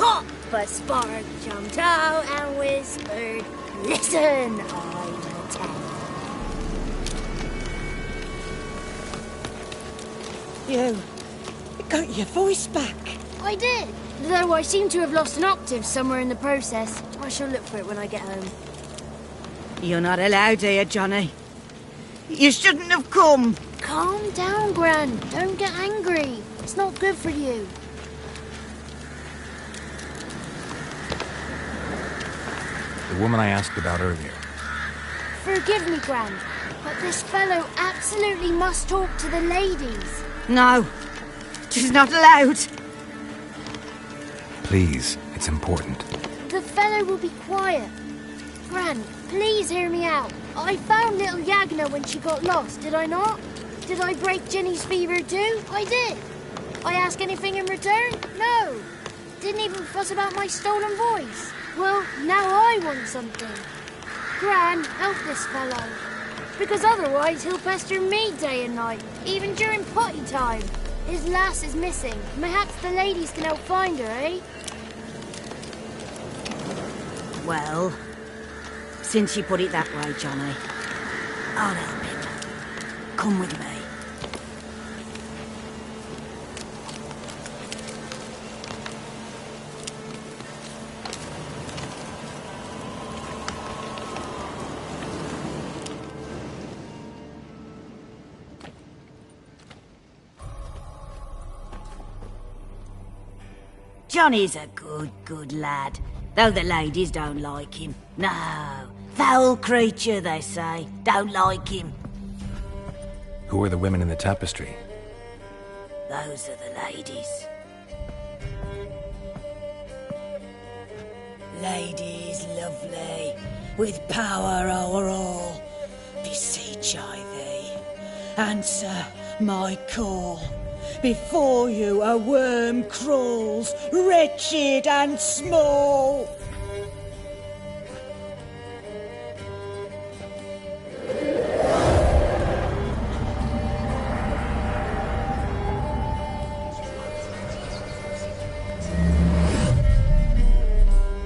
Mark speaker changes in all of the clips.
Speaker 1: hop, a spark jumped out and whispered, "Listen, I'm a 10."
Speaker 2: You got your voice back.
Speaker 1: I did, though I seem to have lost an octave somewhere in the process. I shall look for it when I get home.
Speaker 2: You're not allowed here, Johnny. You shouldn't have come.
Speaker 1: Calm down, Gran. Don't get angry. It's not good for you.
Speaker 3: The woman I asked about earlier.
Speaker 1: Forgive me, Gran, but this fellow absolutely must talk to the ladies.
Speaker 2: No, she's not allowed.
Speaker 3: Please, it's important.
Speaker 1: The fellow will be quiet. Gran, please hear me out. I found little Yagna when she got lost, did I not? Did I break Ginny's fever too? I did. I ask anything in return? No. Didn't even fuss about my stolen voice. Well, now I want something. Gran, help this fellow. Because otherwise he'll pester me day and night, even during potty time. His lass is missing. Perhaps the ladies can help find her, eh?
Speaker 2: Well, since you put it that way, Johnny, I'll help him. Come with me. Johnny's a good lad, though the ladies don't like him. No, foul creature, they say. Don't like him.
Speaker 3: Who are the women in the tapestry?
Speaker 2: Those are the ladies. Ladies lovely, with power o'er all. Beseech I thee, answer my call. Before you a worm crawls, wretched and small.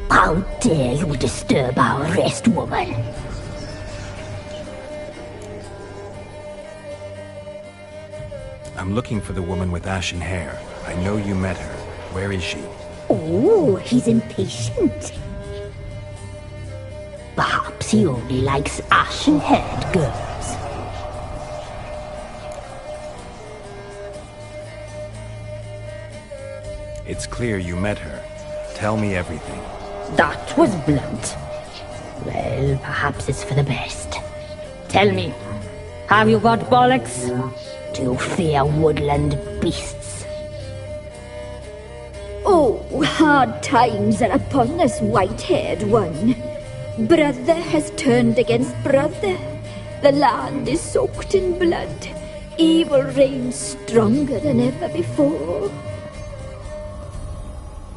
Speaker 4: How dare you disturb our rest, woman?
Speaker 3: I'm looking for the woman with ashen hair. I know you met her. Where is she?
Speaker 4: Oh, he's impatient. Perhaps he only likes ashen-haired girls.
Speaker 3: It's clear you met her. Tell me everything.
Speaker 4: That was blunt. Well, perhaps it's for the best. Tell me, have you got bollocks? Do you fear woodland beasts?
Speaker 5: Oh, hard times are upon this white-haired one. Brother has turned against brother. The land is soaked in blood. Evil reigns stronger than ever before.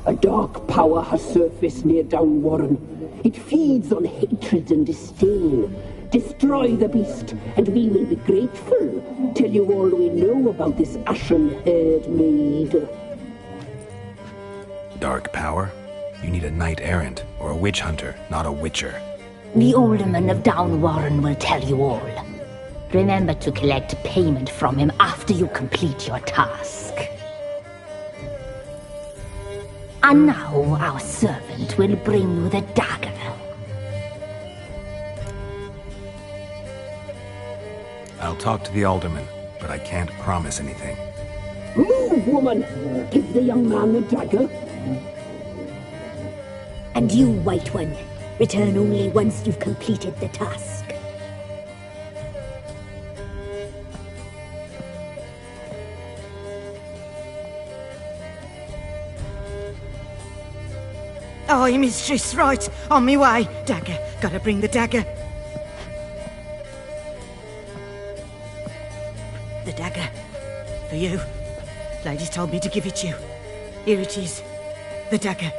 Speaker 6: A dark power has surfaced near Downwarren. It feeds on hatred and disdain. Destroy the beast, and we will be grateful. Tell you all we know about this ashen-haired maid.
Speaker 3: Dark power? You need a knight-errant, or a witch-hunter, not a witcher.
Speaker 4: The alderman of Downwarren will tell you all. Remember to collect payment from him after you complete your task. And now our servant will bring you the dagger.
Speaker 3: I'll talk to the alderman, but I can't promise anything.
Speaker 6: Move, woman! Give the young man the dagger.
Speaker 5: And you, White One, return only once you've completed the task.
Speaker 2: Aye, mistress, right. On me way. Dagger. Gotta bring the dagger. The dagger. For you. Ladies told me to give it you. Here it is. The dagger.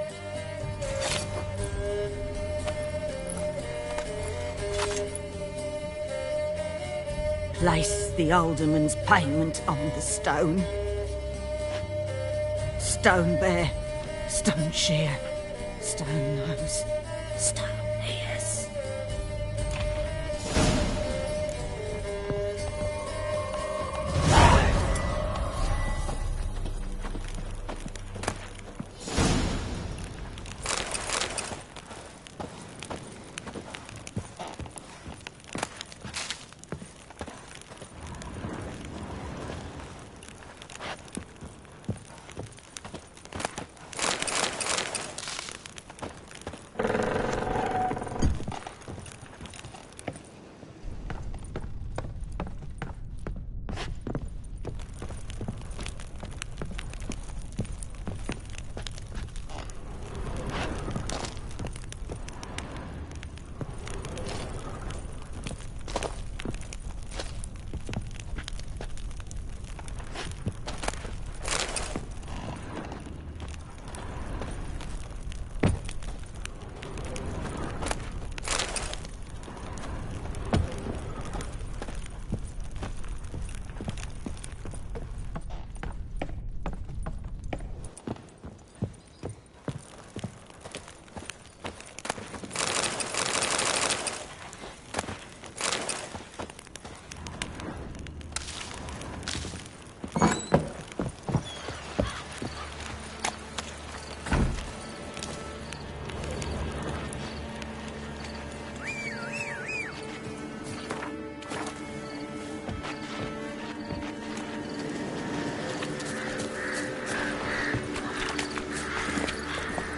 Speaker 2: Place the alderman's payment on the stone. Stone bear. Stone Stone shear, stone nose, stone ears.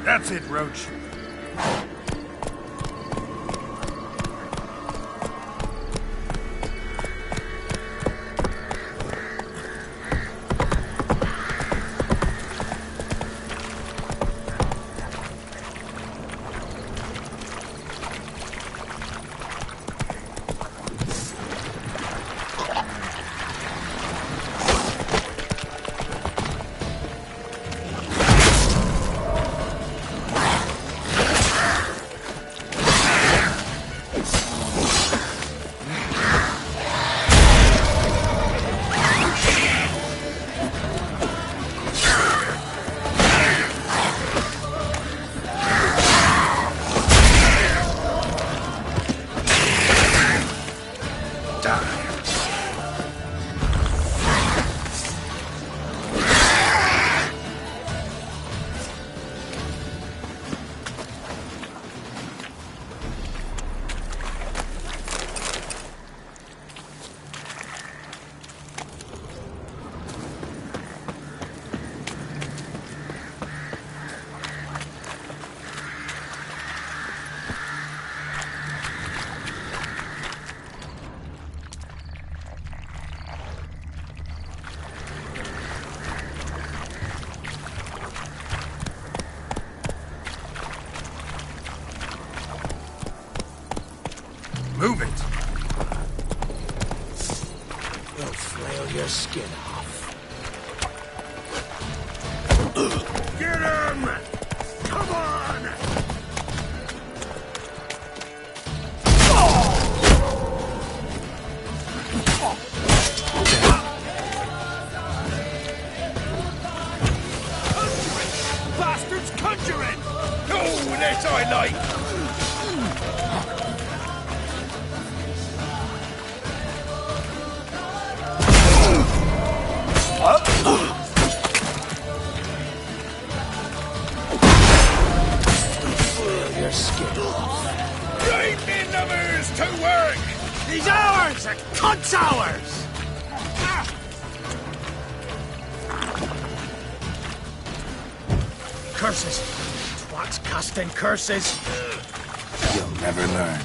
Speaker 3: That's it, Roach. Move it!
Speaker 7: You'll flail your skin off.
Speaker 3: Get him! Come on!
Speaker 7: Bastards conjuring!
Speaker 3: Oh, that I like!
Speaker 7: Your skin off.
Speaker 3: You ain't me numbers to work!
Speaker 7: These hours are cunt's hours! Curses! Twats casting curses!
Speaker 3: You'll never learn.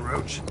Speaker 7: on, Roach.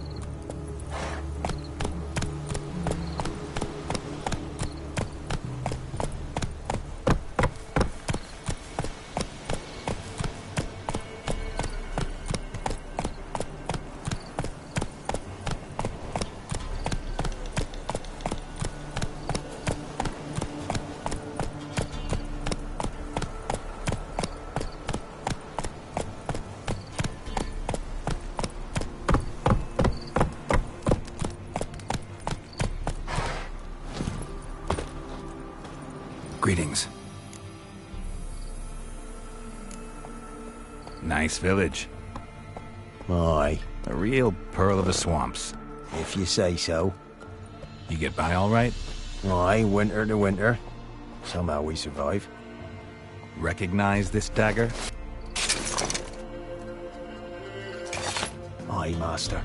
Speaker 3: Greetings. Nice village.
Speaker 8: Aye,
Speaker 3: A real pearl of the swamps.
Speaker 8: if you say so.
Speaker 3: You get by all right?
Speaker 8: Aye, winter to winter. Somehow we survive.
Speaker 3: Recognize this dagger?
Speaker 8: Aye, master.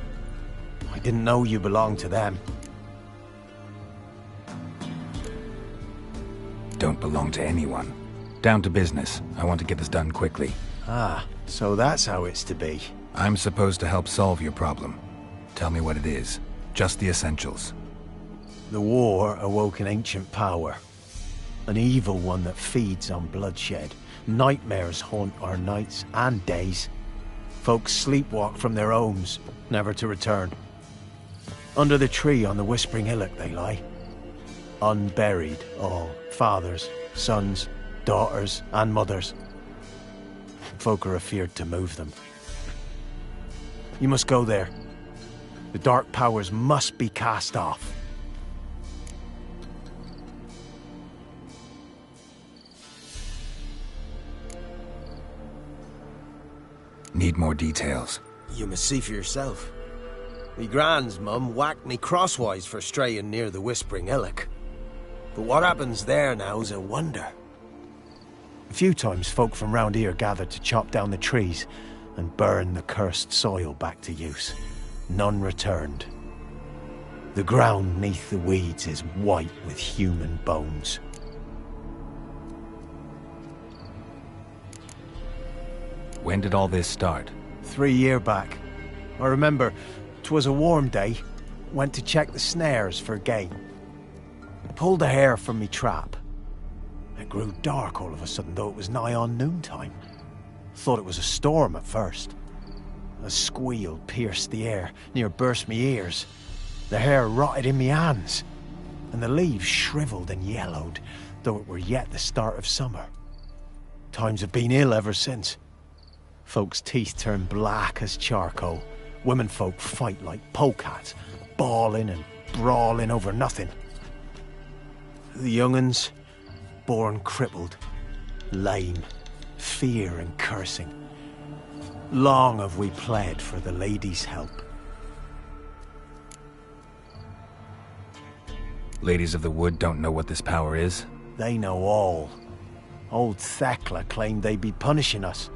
Speaker 8: I didn't know you belonged to them.
Speaker 3: Don't belong to anyone. Down to business. I want to get this done quickly.
Speaker 8: Ah, so that's how it's to be.
Speaker 3: I'm supposed to help solve your problem. Tell me what it is. Just the essentials.
Speaker 8: The war awoke an ancient power. An evil one that feeds on bloodshed. Nightmares haunt our nights and days. Folks sleepwalk from their homes, never to return. Under the tree on the Whispering Hillock they lie. Unburied, all. Fathers, sons, daughters, and mothers. Folk are afeard to move them. You must go there. The dark powers must be cast off.
Speaker 3: Need more details.
Speaker 9: You must see for yourself. Me grand's mum whacked me crosswise for straying near the Whispering Hillock. But what happens there now's a wonder.
Speaker 8: A few times folk from round here gathered to chop down the trees and burn the cursed soil back to use. None returned. The ground neath the weeds is white with human bones.
Speaker 3: When did all this start?
Speaker 8: 3 year back. I remember 'twas a warm day. Went to check the snares for game. Pulled a hare from me trap. It grew dark all of a sudden, though it was nigh on noontime. Thought it was a storm at first. A squeal pierced the air, near burst me ears. The hare rotted in me hands, and the leaves shriveled and yellowed, though it were yet the start of summer. Times have been ill ever since. Folks' teeth turn black as charcoal. Women folk fight like polecats, bawling and brawling over nothing. The young'uns, born crippled, lame, fear and cursing. Long have we pled for the lady's help.
Speaker 3: Ladies of the Wood don't know what this power is?
Speaker 8: They know all. Old Thekla claimed they'd be punishing us.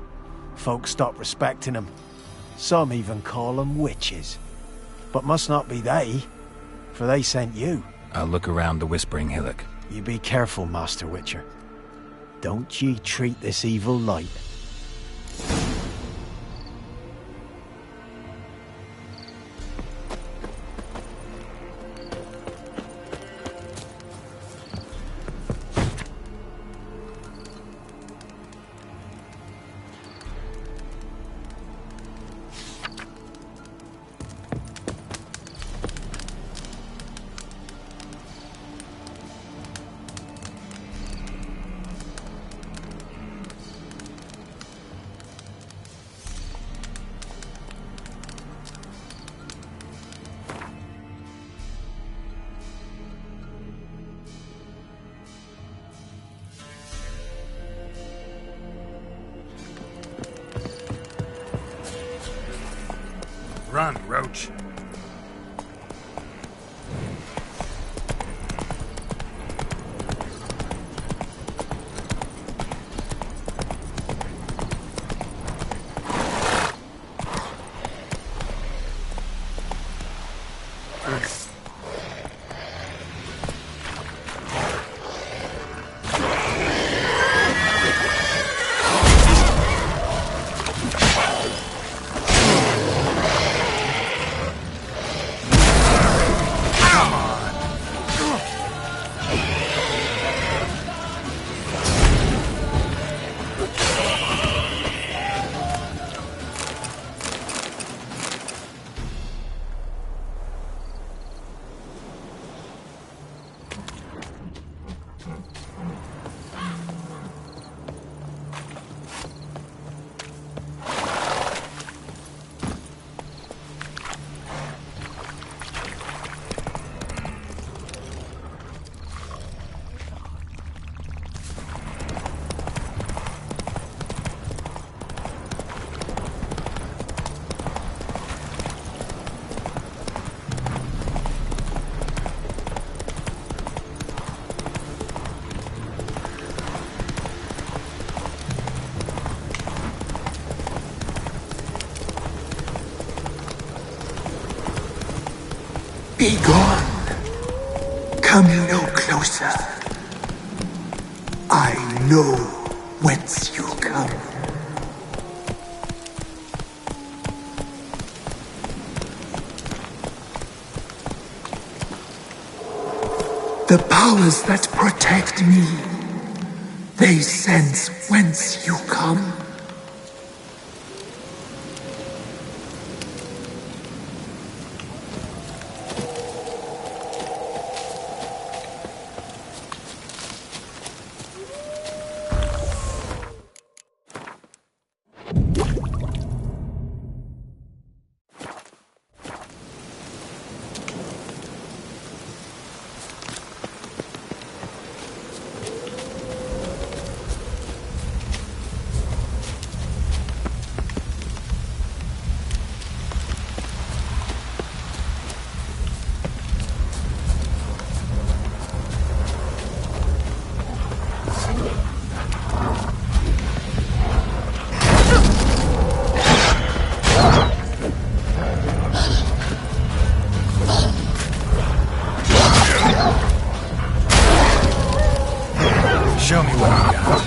Speaker 8: Folks stopped respecting them. Some even call them witches. But must not be they, for they sent you.
Speaker 3: I'll look around the Whispering Hillock.
Speaker 8: You be careful, Master Witcher. Don't ye treat this evil light.
Speaker 7: Run, Roach.
Speaker 10: Be gone. Come no closer. I know whence you come. The powers that protect me, they sense whence you come.
Speaker 7: Show me what you got.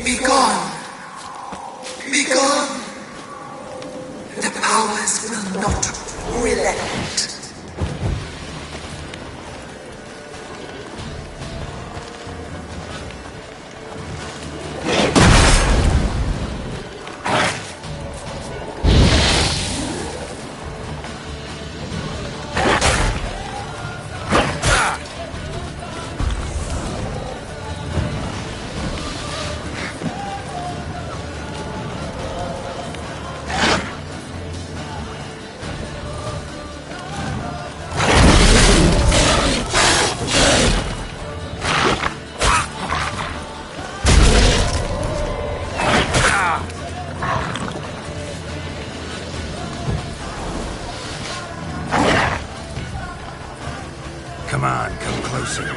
Speaker 10: Be gone! Be gone! The powers will not relent.
Speaker 7: Come on, come closer.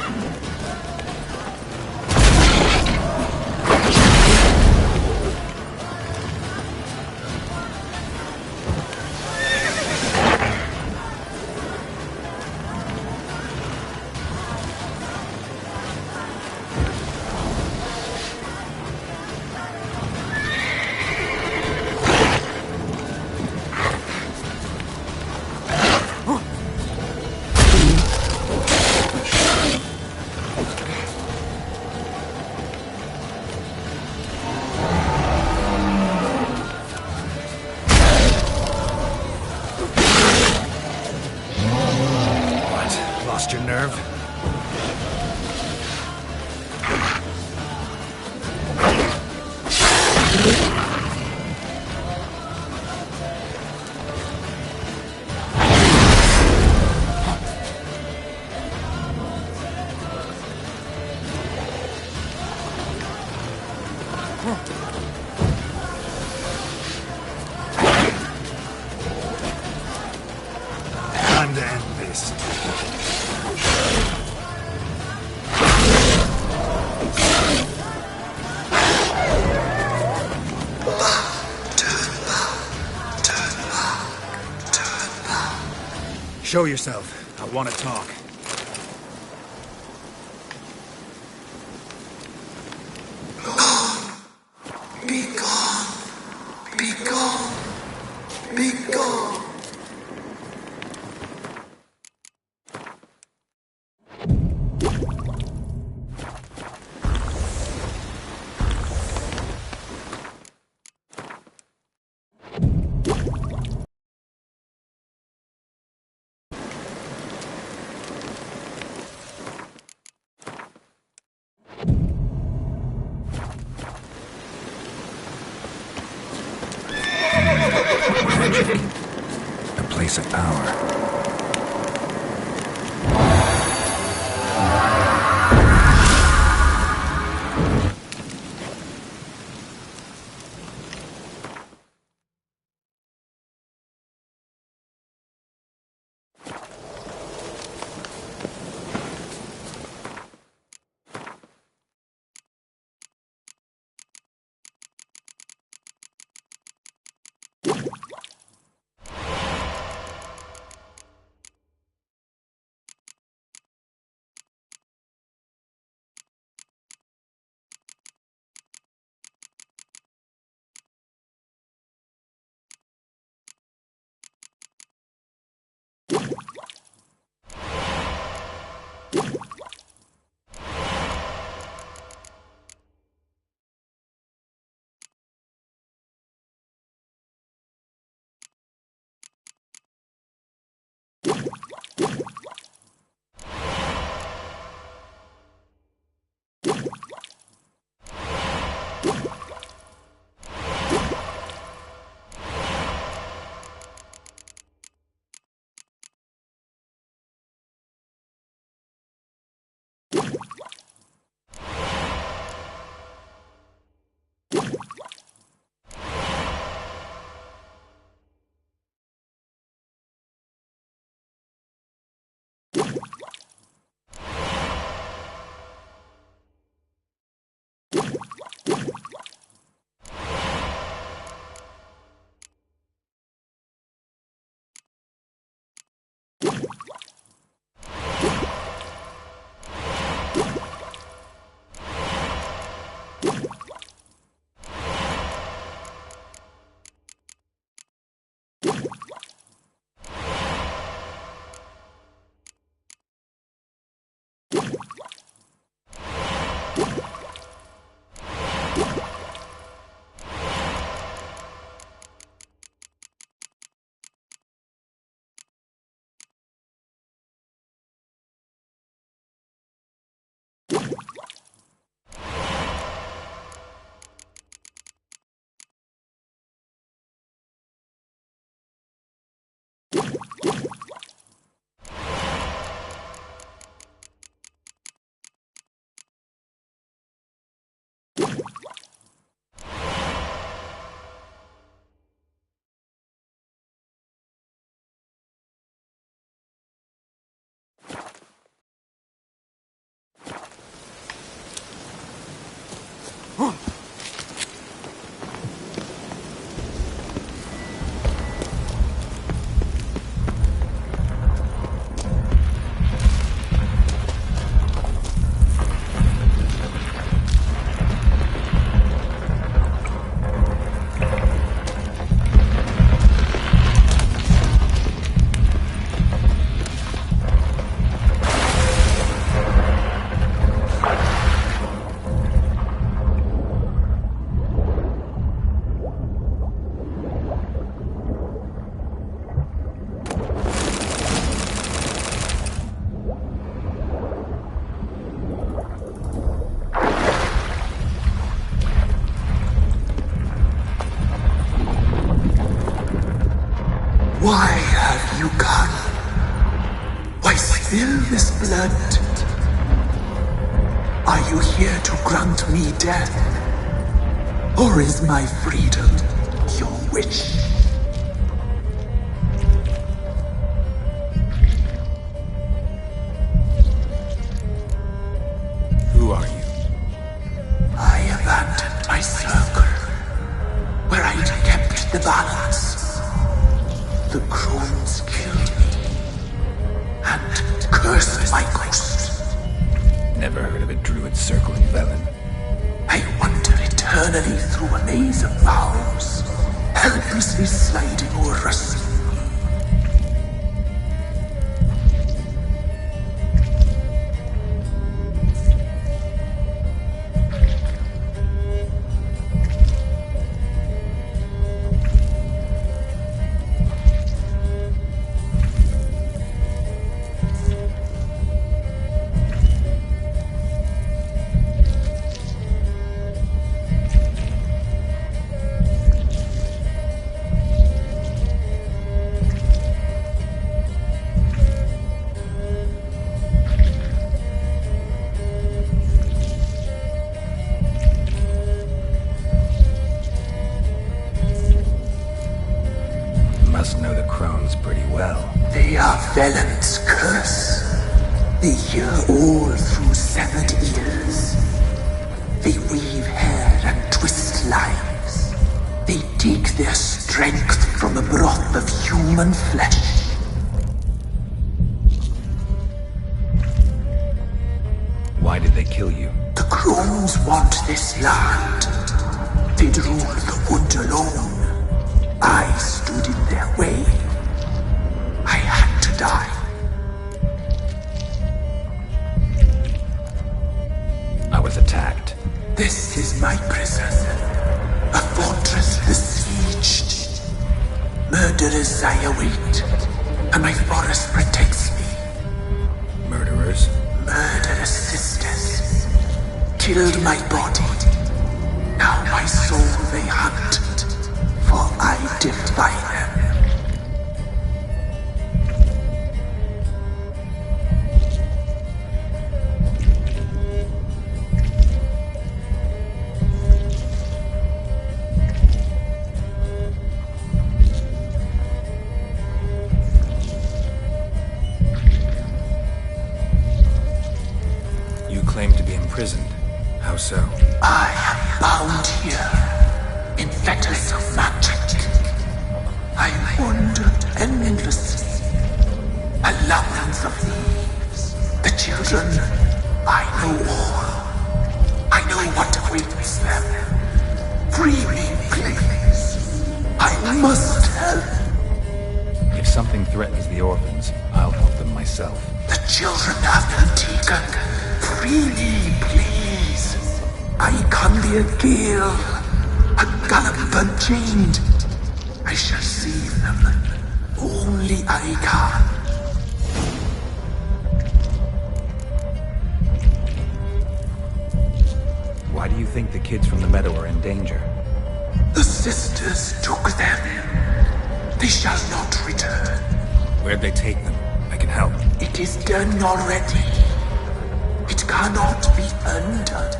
Speaker 7: Lost your nerve? Time to end this. Show yourself. I want to talk.
Speaker 10: Be gone. Be gone. Be gone. spill this blood? Are you here to grant me death? Or is my freedom your wish?
Speaker 3: Who are you?
Speaker 10: I abandoned my circle, where I'd kept the balance. The crones killed me, and cursed my ghost.
Speaker 3: Never heard of a druid circle in Velen.
Speaker 10: I wander eternally through a maze of vows, helplessly sliding over us.
Speaker 3: Must know the crones pretty well.
Speaker 10: They are Velen's curse. They hear all through severed ears. They weave hair and twist lives. They take their strength from the broth of human flesh.
Speaker 3: Why did they kill you?
Speaker 10: The crones want this land. They'd rule the wood alone. I stood in their way. I had to die.
Speaker 3: I was attacked.
Speaker 10: This is my prison. A fortress besieged. Murderers I await, and my forest protects me.
Speaker 3: Murderers?
Speaker 10: Murderous sisters killed my body. Now my soul they hunt, for I defy them.
Speaker 3: You claim to be imprisoned. How so?
Speaker 10: I am bound here in fetters of magic. I wandered endlessly, a labyrinth of leaves. The children, I know all. I know what awaits them. Free me, please. I must help.
Speaker 3: If something threatens the orphans, I'll help them myself.
Speaker 10: The children have been taken. Free me, please. I can be a gale, a gallop unchained. I shall save them. Only I can.
Speaker 3: Why do you think the kids from the meadow are in danger?
Speaker 10: The sisters took them. They shall not return.
Speaker 3: Where'd they take them? I can help.
Speaker 10: It is done already. It cannot be undone.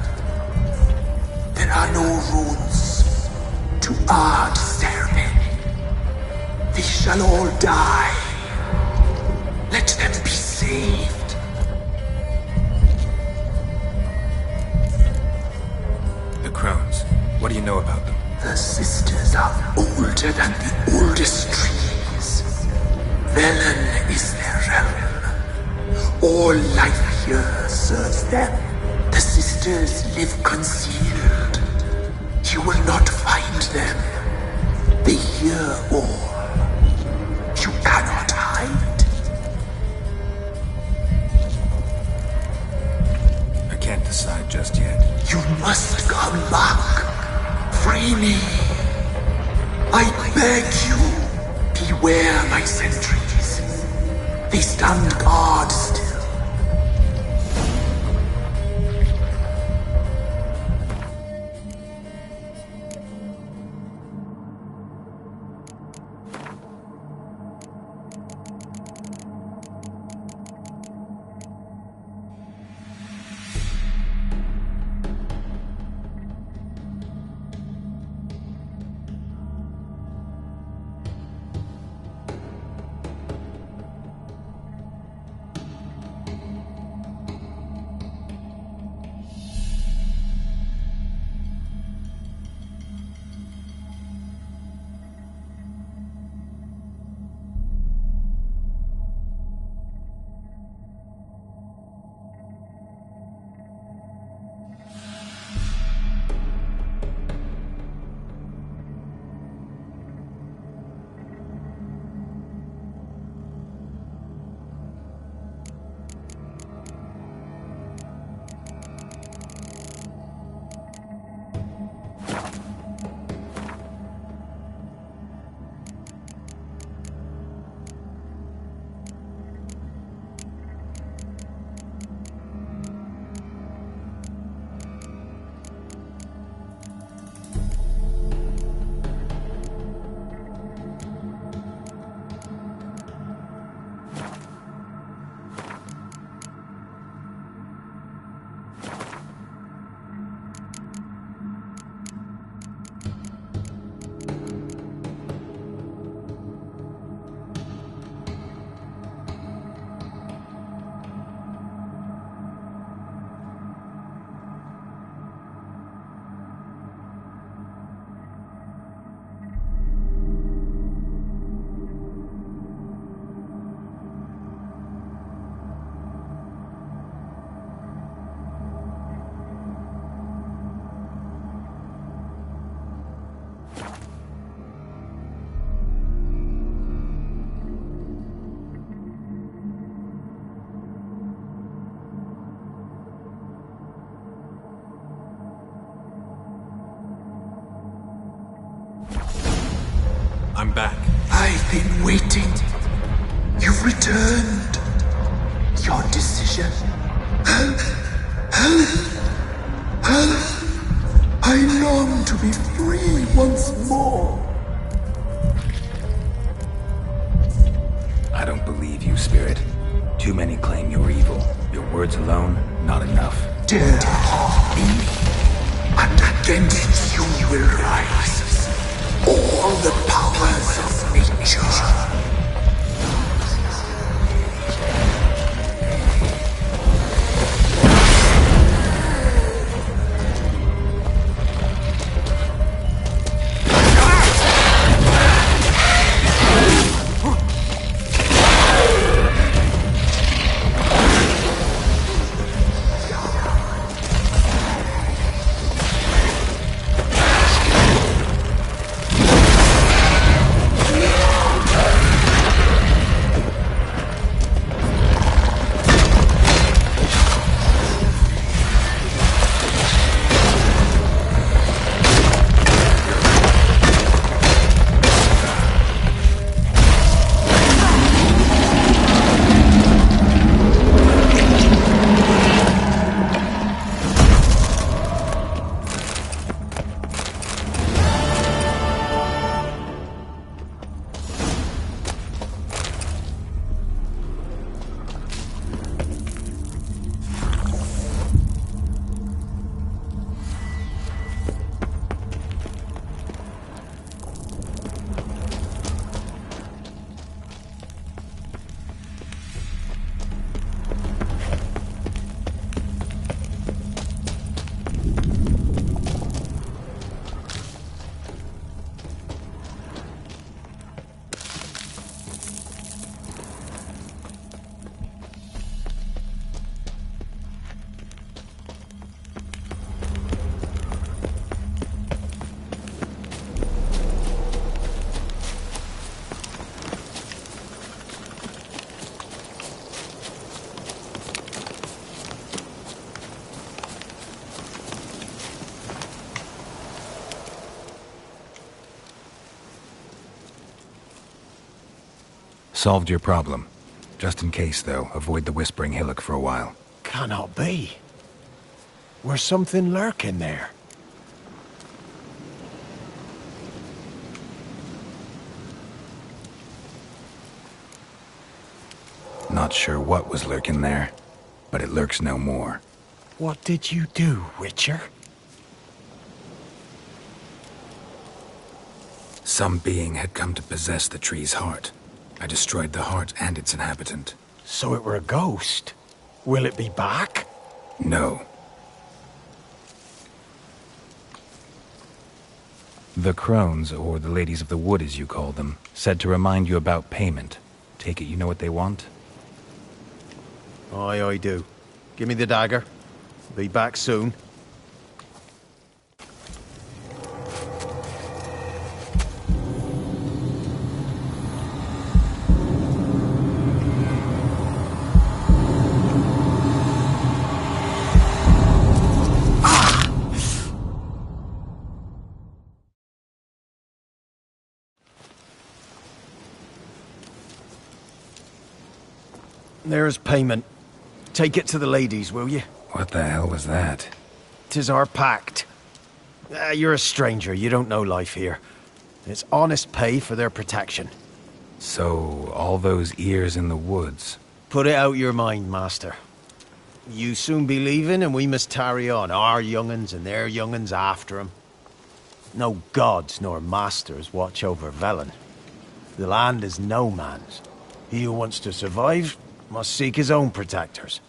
Speaker 10: There are no rules to our disturbing. They shall all die. Let them be saved.
Speaker 3: The crones. What do you know about them?
Speaker 10: The sisters are older than the oldest trees. Velen is their realm. All life here serves them. The sisters live concealed. You will not find them. They hear all. You cannot hide.
Speaker 3: I can't decide just yet.
Speaker 10: You must come back. Free me. I beg you. Beware my sentries. They stand guard still.
Speaker 7: I'm back.
Speaker 10: I've been waiting. You've returned. Your decision. I long to be free once more.
Speaker 3: I don't believe you, Spirit. Too many claim you're evil. Your words alone, not enough.
Speaker 10: Dare to harm me, and against you will rise all the powers of nature.
Speaker 3: Solved your problem. Just in case, though, avoid the Whispering Hillock for a while.
Speaker 8: Cannot be. Where's something lurking there?
Speaker 3: Not sure what was lurking there, but it lurks no more.
Speaker 8: What did you do, Witcher?
Speaker 3: Some being had come to possess the tree's heart. I destroyed the heart and its inhabitant.
Speaker 8: So it were a ghost. Will it be back?
Speaker 3: No. The crones, or the ladies of the wood as you call them, said to remind you about payment. Take it you know what they want?
Speaker 8: Aye, I do. Give me the dagger. Be back soon. There's payment. Take it to the ladies, will you?
Speaker 3: What the hell was that?
Speaker 8: 'Tis our pact. You're a stranger, you don't know life here. It's honest pay for their protection.
Speaker 3: So, all those ears in the woods.
Speaker 8: Put it out your mind, master. You soon be leaving and we must tarry on, our young'uns and their young'uns after 'em. No gods nor masters watch over Velen. The land is no man's. He who wants to survive must seek his own protectors.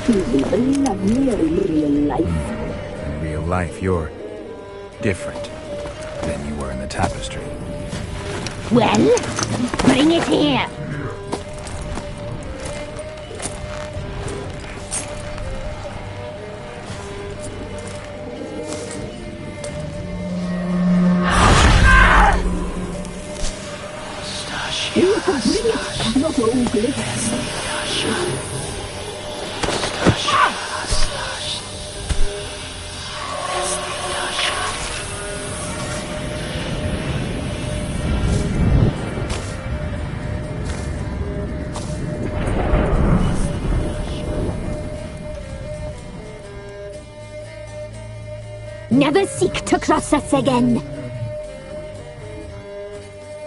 Speaker 6: She's even lovelier in real life.
Speaker 3: In real life, you're different than you were in the tapestry.
Speaker 4: Well, bring it here.
Speaker 6: You can bring it, not ugly.
Speaker 4: Never seek to cross us again.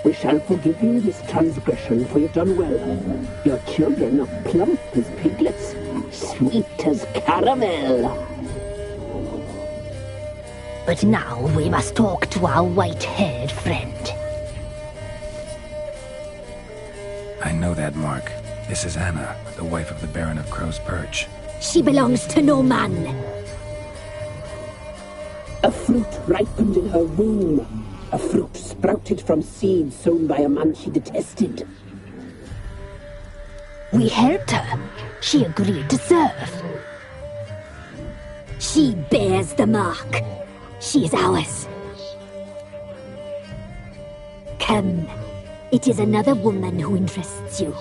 Speaker 6: We shall forgive you this transgression, for you've done well. Your children are plump as piglets, sweet as caramel.
Speaker 4: But now we must talk to our white-haired friend.
Speaker 3: I know that, Mark. This is Anna, the wife of the Baron of Crow's Perch.
Speaker 4: She belongs to no man.
Speaker 6: A fruit ripened in her womb. A fruit sprouted from seeds sown by a man she detested.
Speaker 4: We helped her. She agreed to serve. She bears the mark. She is ours. Come. It is another woman who interests you.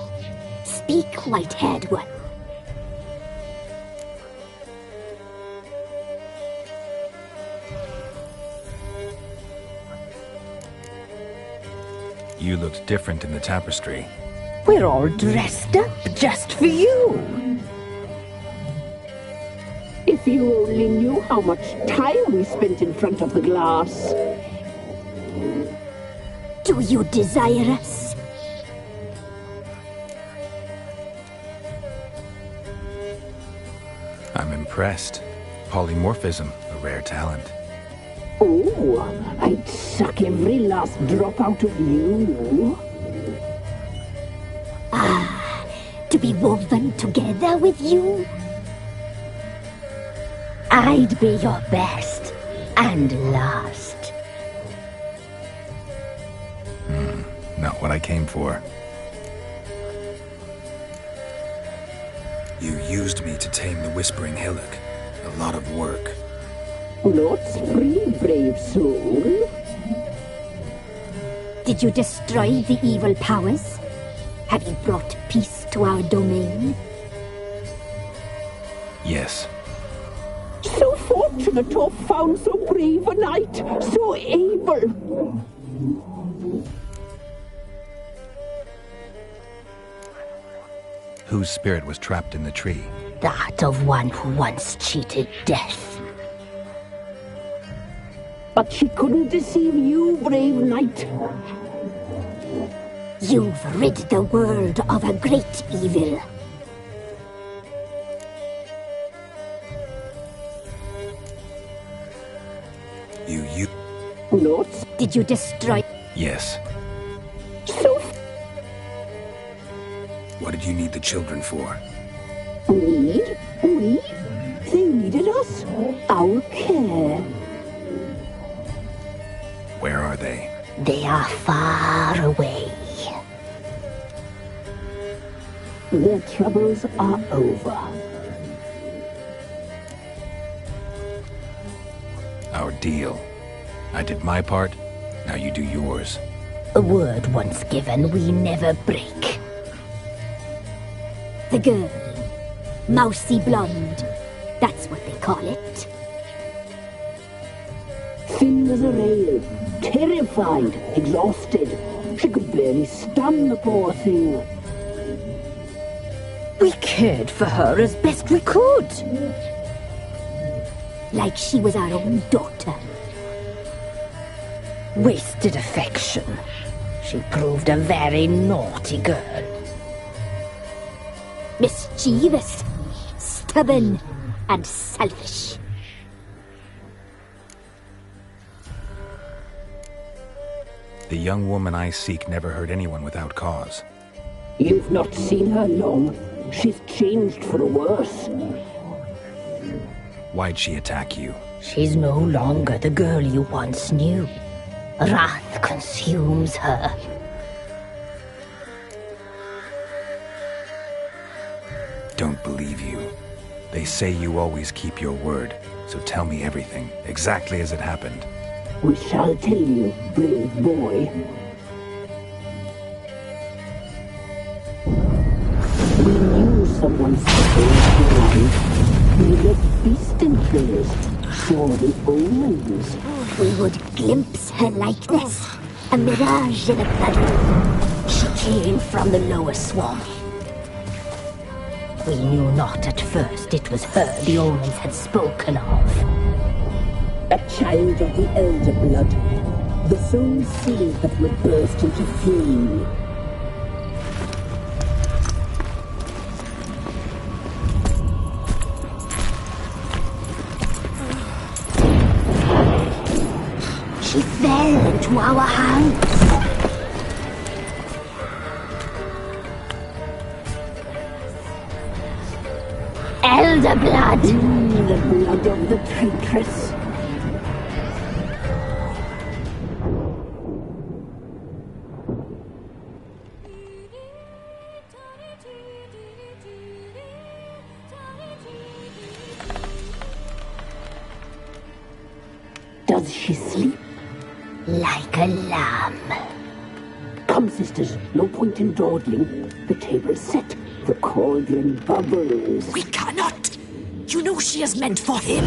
Speaker 4: Speak, white-haired one.
Speaker 3: You looked different in the tapestry.
Speaker 4: We're all dressed up just for you.
Speaker 6: If you only knew how much time we spent in front of the glass.
Speaker 4: Do you desire us?
Speaker 3: I'm impressed. Polymorphism, a rare talent.
Speaker 6: Oh, I'd suck every last drop out of you.
Speaker 4: Ah, to be woven together with you? I'd be your best and last.
Speaker 3: Not what I came for. You used me to tame the Whispering Hillock. A lot of work.
Speaker 6: Not free, brave soul.
Speaker 4: Did you destroy the evil powers? Have you brought peace to our domain?
Speaker 3: Yes.
Speaker 6: So fortunate to have found so brave a knight, so able.
Speaker 3: Whose spirit was trapped in the tree?
Speaker 4: That of one who once cheated death.
Speaker 6: But she couldn't deceive you, brave knight.
Speaker 4: You've rid the world of a great evil.
Speaker 3: You...
Speaker 6: Not
Speaker 4: Did you destroy...
Speaker 3: Yes.
Speaker 6: so
Speaker 3: What did you need the children for?
Speaker 6: need? We? They needed us. Our care.
Speaker 3: Where are they?
Speaker 4: They are far away.
Speaker 6: Their troubles are over.
Speaker 3: Our deal. I did my part, now you do yours.
Speaker 4: A word once given, we never break. The girl. Mousy blonde. That's what they call it.
Speaker 6: Thin as a rail. Terrified. Exhausted. She could barely stand, the poor thing.
Speaker 4: We cared for her as best we could. Like she was our own daughter. Wasted affection. She proved a very naughty girl. Mischievous, stubborn, and selfish.
Speaker 3: The young woman I seek never hurt anyone without cause.
Speaker 6: You've not seen her long. She's changed for the worse.
Speaker 3: Why'd she attack you?
Speaker 4: She's no longer the girl you once knew. Wrath consumes her.
Speaker 3: Don't believe you. They say you always keep your word, so tell me everything, exactly as it happened.
Speaker 6: We shall tell you, brave boy. We knew someone suffering. We left beast enclosed, saw the omens.
Speaker 5: We would glimpse her likeness, a mirage in a blood.
Speaker 4: She came from the lower swamp. We knew not at first it was her the omens had spoken of.
Speaker 6: A child of the elder blood. The soul seed that would burst into flame.
Speaker 5: She fell into our hands.
Speaker 4: Elder blood!
Speaker 6: The blood of the traitress. Does she sleep?
Speaker 4: Like a lamb.
Speaker 6: Come, sisters, no point in dawdling. The table's set. The cauldron bubbles.
Speaker 2: We cannot! You know she is meant for him!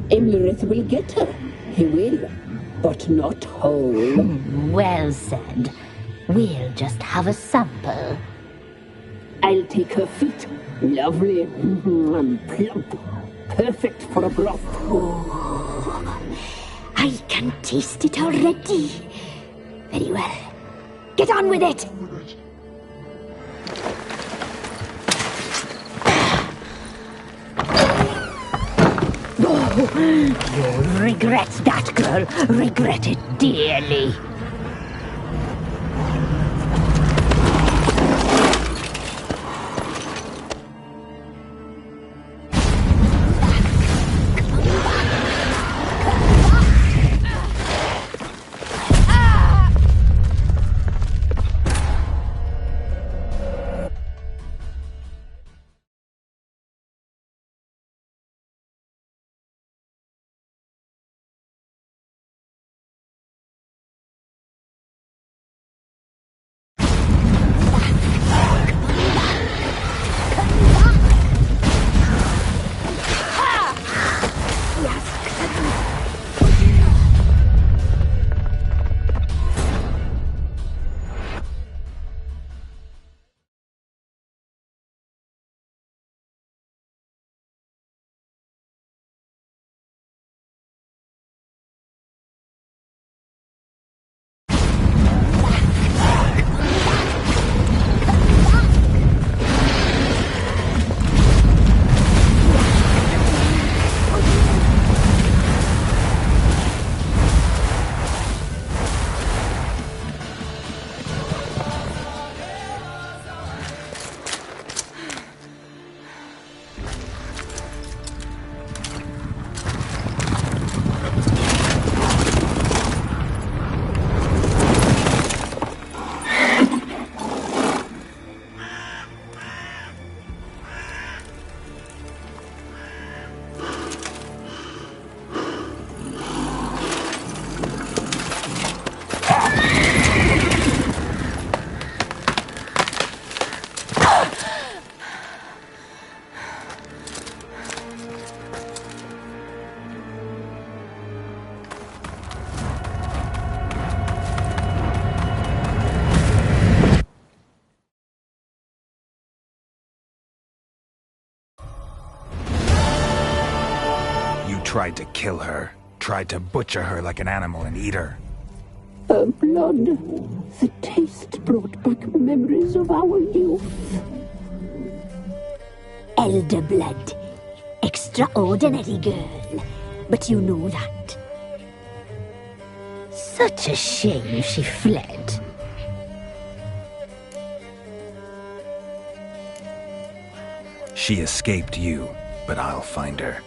Speaker 6: Emlerith will get her. He will, but not whole.
Speaker 4: Well said. We'll just have a sample.
Speaker 6: I'll take her feet. Lovely and plump. Perfect for a broth.
Speaker 5: I can taste it already. Very well. Get on with it.
Speaker 4: You'll regret that, girl. Regret it dearly.
Speaker 3: Tried to kill her. Tried to butcher her like an animal and eat her.
Speaker 6: Her blood. The taste brought back memories of our youth.
Speaker 5: Elder blood. Extraordinary girl. But you know that.
Speaker 4: Such a shame she fled.
Speaker 3: She escaped you. but I'll find her.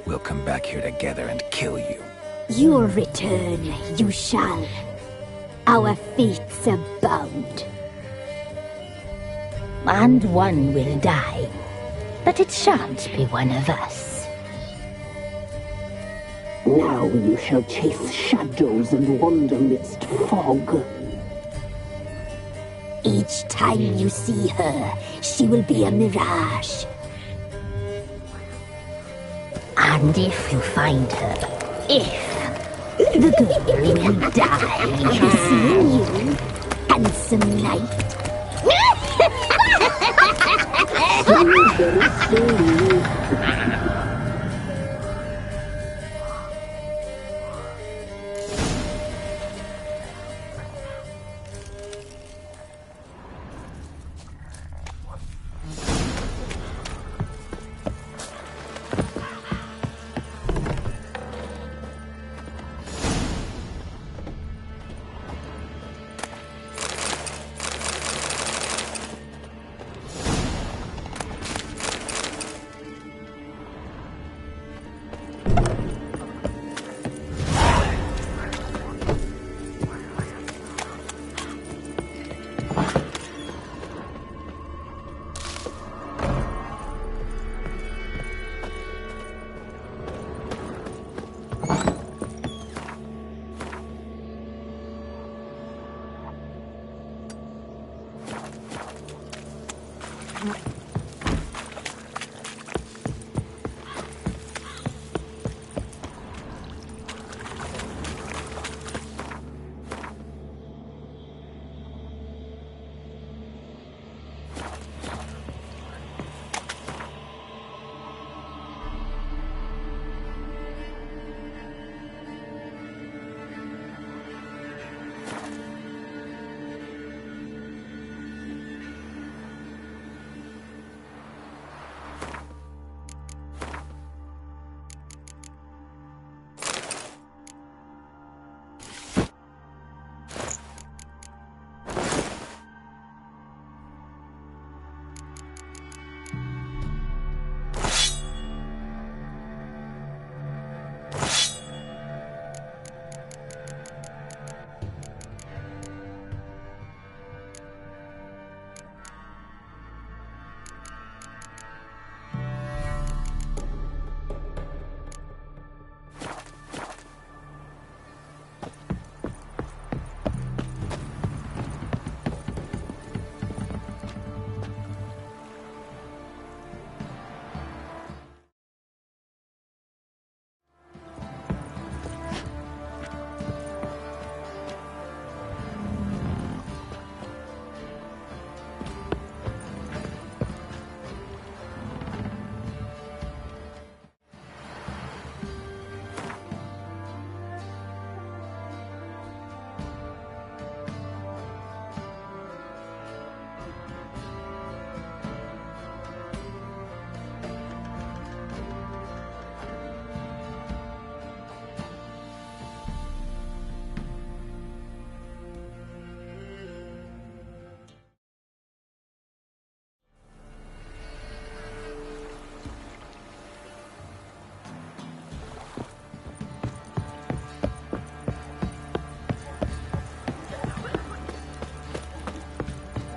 Speaker 3: We'll come back here together and kill you.
Speaker 5: Your return you shall. Our fates are bound.
Speaker 4: And one will die, but it shan't be one of us.
Speaker 6: Now you shall chase shadows and wander midst fog.
Speaker 5: Each time you see her, she will be a mirage.
Speaker 4: And if you find her, the girl will die.
Speaker 5: I'll be seeing you, handsome knight.
Speaker 6: Very slowly.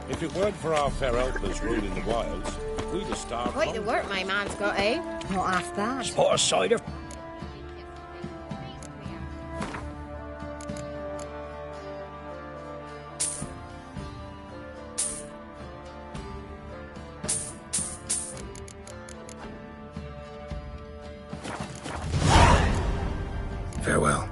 Speaker 11: If it weren't for our fair helpers ruling the wilds, we'd have starved.
Speaker 12: Quite the work my man's got, eh? Not half bad.
Speaker 13: Spot a cider.
Speaker 3: Farewell.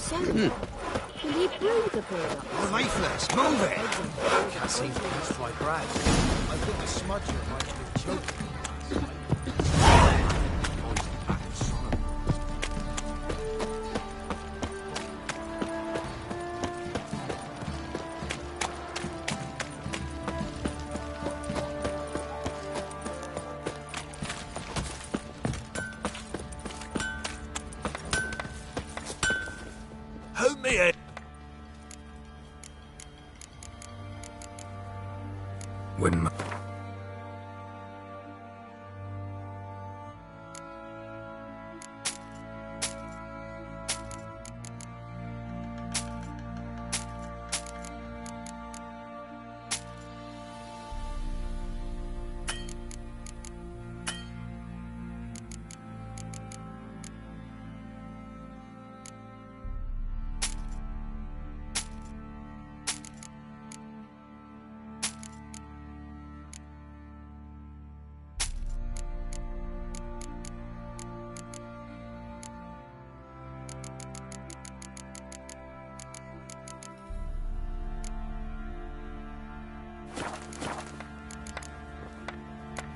Speaker 1: soap. Will he brew the beer?
Speaker 9: Oh, lifeless! Move it! I can't seem to reach my brow. I think the smudger might have been choking. Hold me in.
Speaker 3: Wouldn't mi-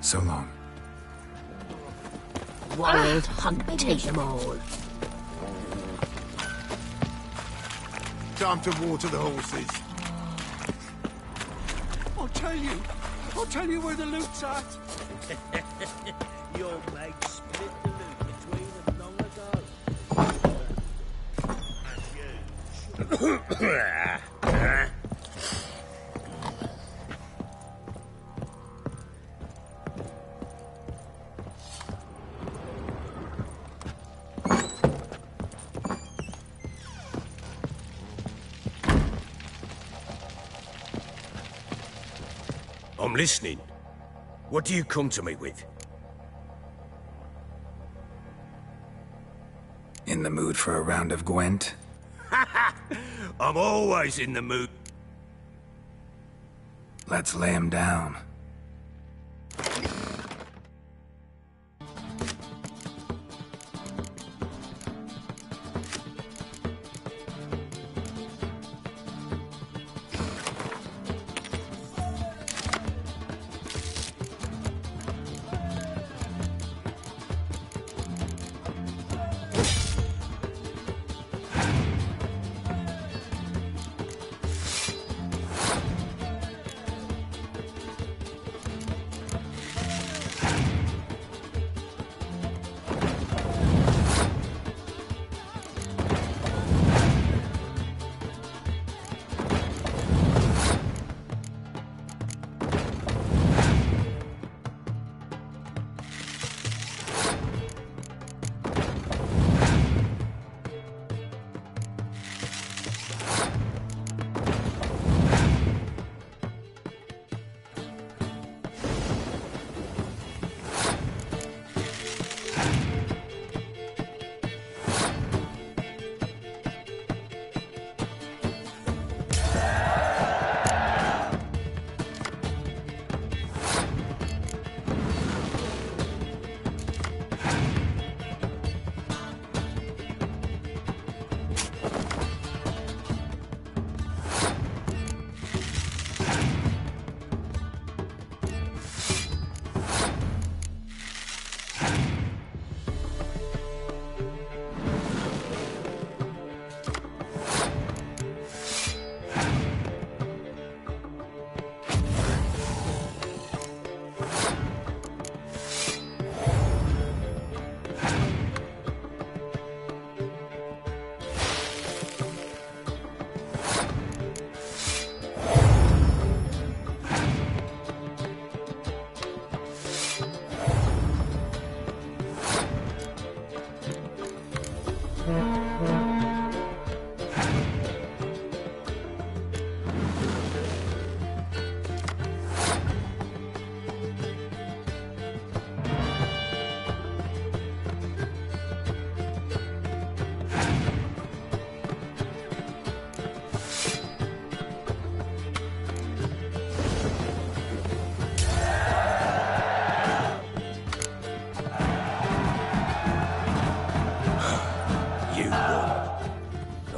Speaker 3: So long.
Speaker 6: Wild hunt, take them all.
Speaker 13: Time to water the horses. I'll tell you where the loot's at.
Speaker 11: Your mate split the loot between them long ago. And you.
Speaker 9: I'm listening. What do you come to me with?
Speaker 3: In the mood for a round of Gwent?
Speaker 9: I'm always in the mood.
Speaker 3: Let's lay him down.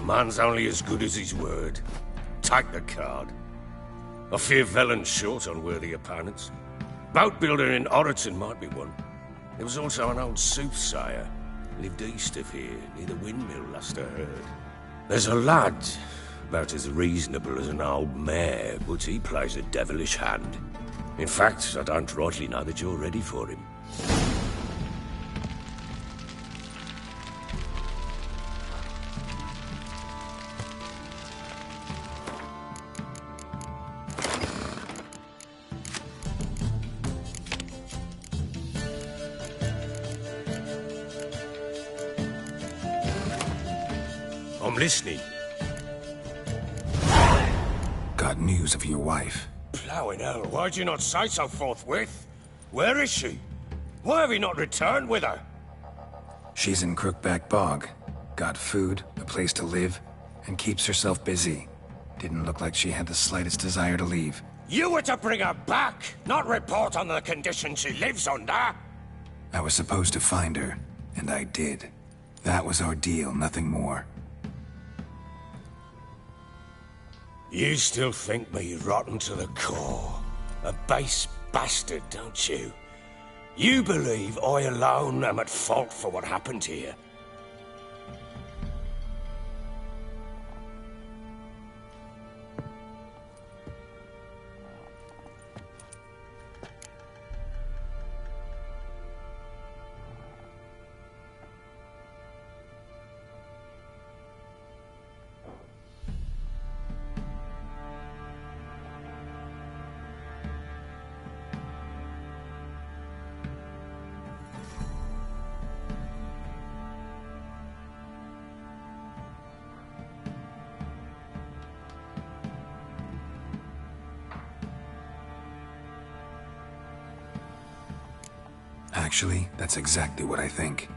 Speaker 11: man's only as good as his word. Take the card. I fear Velen's short on worthy opponents. Boat builder in Oroton might be one. There was also an old soothsayer. Lived east of here, near the windmill, last I heard. There's a lad, about as reasonable as an old mare, but he plays a devilish hand. In fact, I don't rightly know that you're ready for him. I'm listening.
Speaker 3: Got news of your wife.
Speaker 11: Plowing hell, why'd you not say so forthwith? Where is she? Why have you not returned with her?
Speaker 3: She's in Crookback Bog. Got food, a place to live, and keeps herself busy. Didn't look like she had the slightest desire to leave.
Speaker 11: You were to bring her back, not report on the conditions she lives under.
Speaker 3: I was supposed to find her, and I did. That was our deal, nothing more.
Speaker 11: You still think me rotten to the core. A base bastard, don't you? You believe I alone am at fault for what happened here.
Speaker 3: Actually, that's exactly what I think.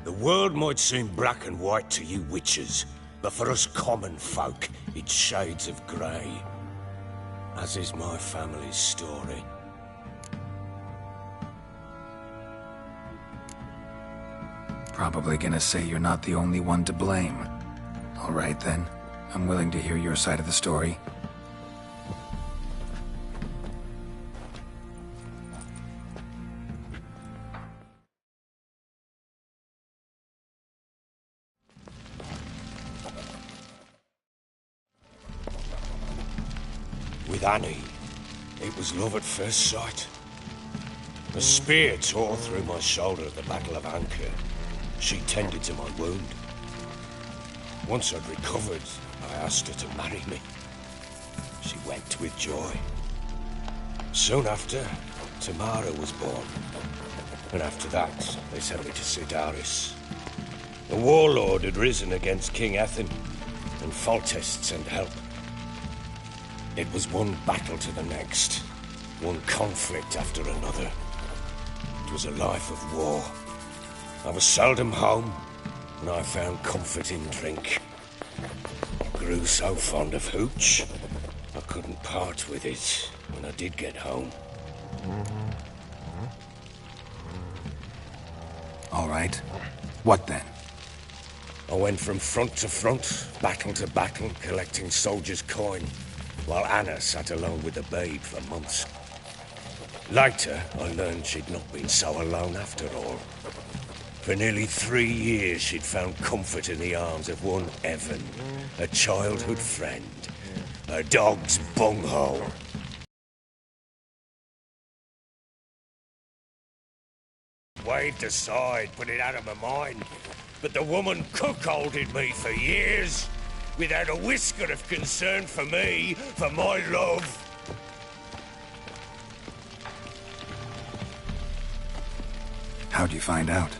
Speaker 11: The world might seem black and white to you witches, but for us common folk, it's shades of grey. As is my family's story.
Speaker 3: Probably gonna say you're not the only one to blame. All right then, I'm willing to hear your side of the story.
Speaker 11: With Annie, it was love at first sight. A spear tore through my shoulder at the Battle of Anchor. She tended to my wound. Once I'd recovered, I asked her to marry me. She wept with joy. Soon after, Tamara was born. And after that, they sent me to Sidaris. A warlord had risen against King Ethin, and Foltest sent help. It was one battle to the next, one conflict after another. It was a life of war. I was seldom home, and I found comfort in drink. I grew so fond of hooch, I couldn't part with it when I did get home.
Speaker 3: All right. What then?
Speaker 11: I went from front to front, battle to battle, collecting soldiers' coin, while Anna sat alone with the babe for months. Later, I learned she'd not been so alone after all. For nearly 3 years, she'd found comfort in the arms of one Evan, a childhood friend, a dog's bunghole. Waved aside, put it out of my mind, but the woman cuckolded me for years, without a whisker of concern for me, for my love.
Speaker 3: How'd you find out?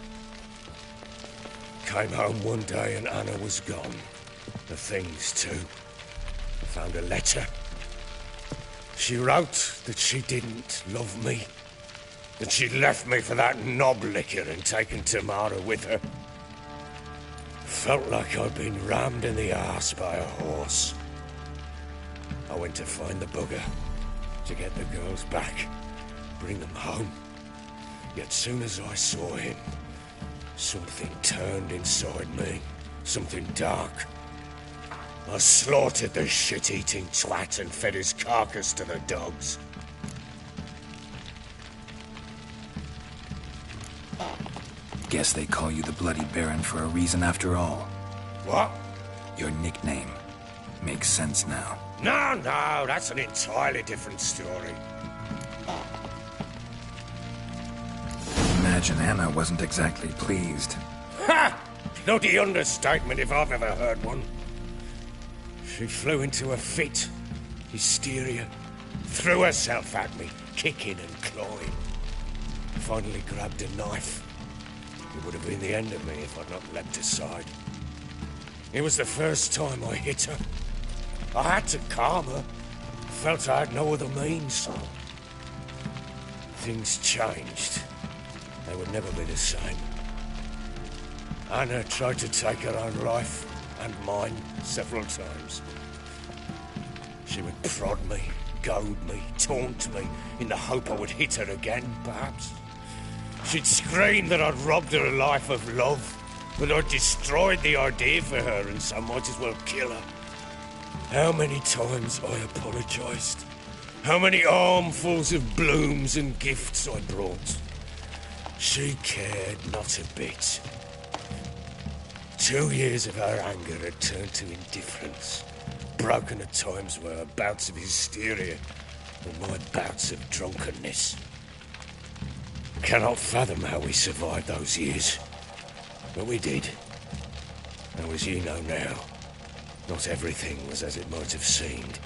Speaker 11: Came home one day and Anna was gone. The things, too. I found a letter. She wrote that she didn't love me. That she'd left me for that knob licker and taken Tamara with her. Felt like I'd been rammed in the arse by a horse. I went to find the bugger, to get the girls back, bring them home. Yet soon as I saw him, something turned inside me. Something dark. I slaughtered the shit-eating twat and fed his carcass to the dogs.
Speaker 3: Guess they call you the Bloody Baron for a reason after all.
Speaker 11: What?
Speaker 3: Your nickname. Makes sense now.
Speaker 11: No, that's an entirely different story.
Speaker 3: Imagine Anna wasn't exactly pleased.
Speaker 11: Ha! Bloody understatement if I've ever heard one. She flew into a fit. Hysteria. Threw herself at me, kicking and clawing. Finally grabbed a knife. It would have been the end of me if I'd not leapt aside. It was the first time I hit her. I had to calm her. Felt I had no other means. Things changed. They would never be the same. Anna tried to take her own life, and mine, several times. She would prod me, goad me, taunt me, in the hope I would hit her again, perhaps. She'd scream that I'd robbed her life of love, that I'd destroyed the idea for her, and so might as well kill her. How many times I apologized. How many armfuls of blooms and gifts I brought. She cared not a bit. 2 years of her anger had turned to indifference, broken at times by her bouts of hysteria and my bouts of drunkenness. Cannot fathom how we survived those years, but we did. Now, as you know now, not everything was as it might have seemed.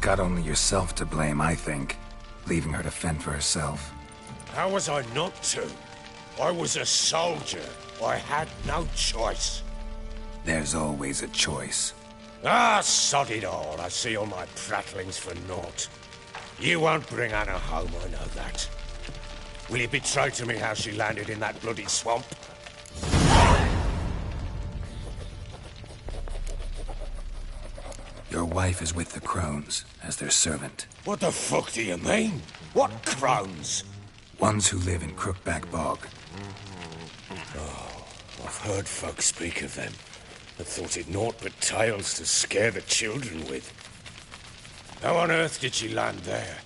Speaker 3: Got only yourself to blame, I think. Leaving her to fend for herself.
Speaker 11: How was I not to? I was a soldier. I had no choice.
Speaker 3: There's always a choice.
Speaker 11: Ah, sod it all. I see all my prattlings for naught. You won't bring Anna home, I know that. Will you betray to me how she landed in that bloody swamp?
Speaker 3: Your wife is with the Crones, as their servant.
Speaker 11: What the fuck do you mean? What Crones?
Speaker 3: Ones who live in Crookback Bog.
Speaker 11: Oh, I've heard folk speak of them. I thought it naught but tales to scare the children with. How on earth did she land there?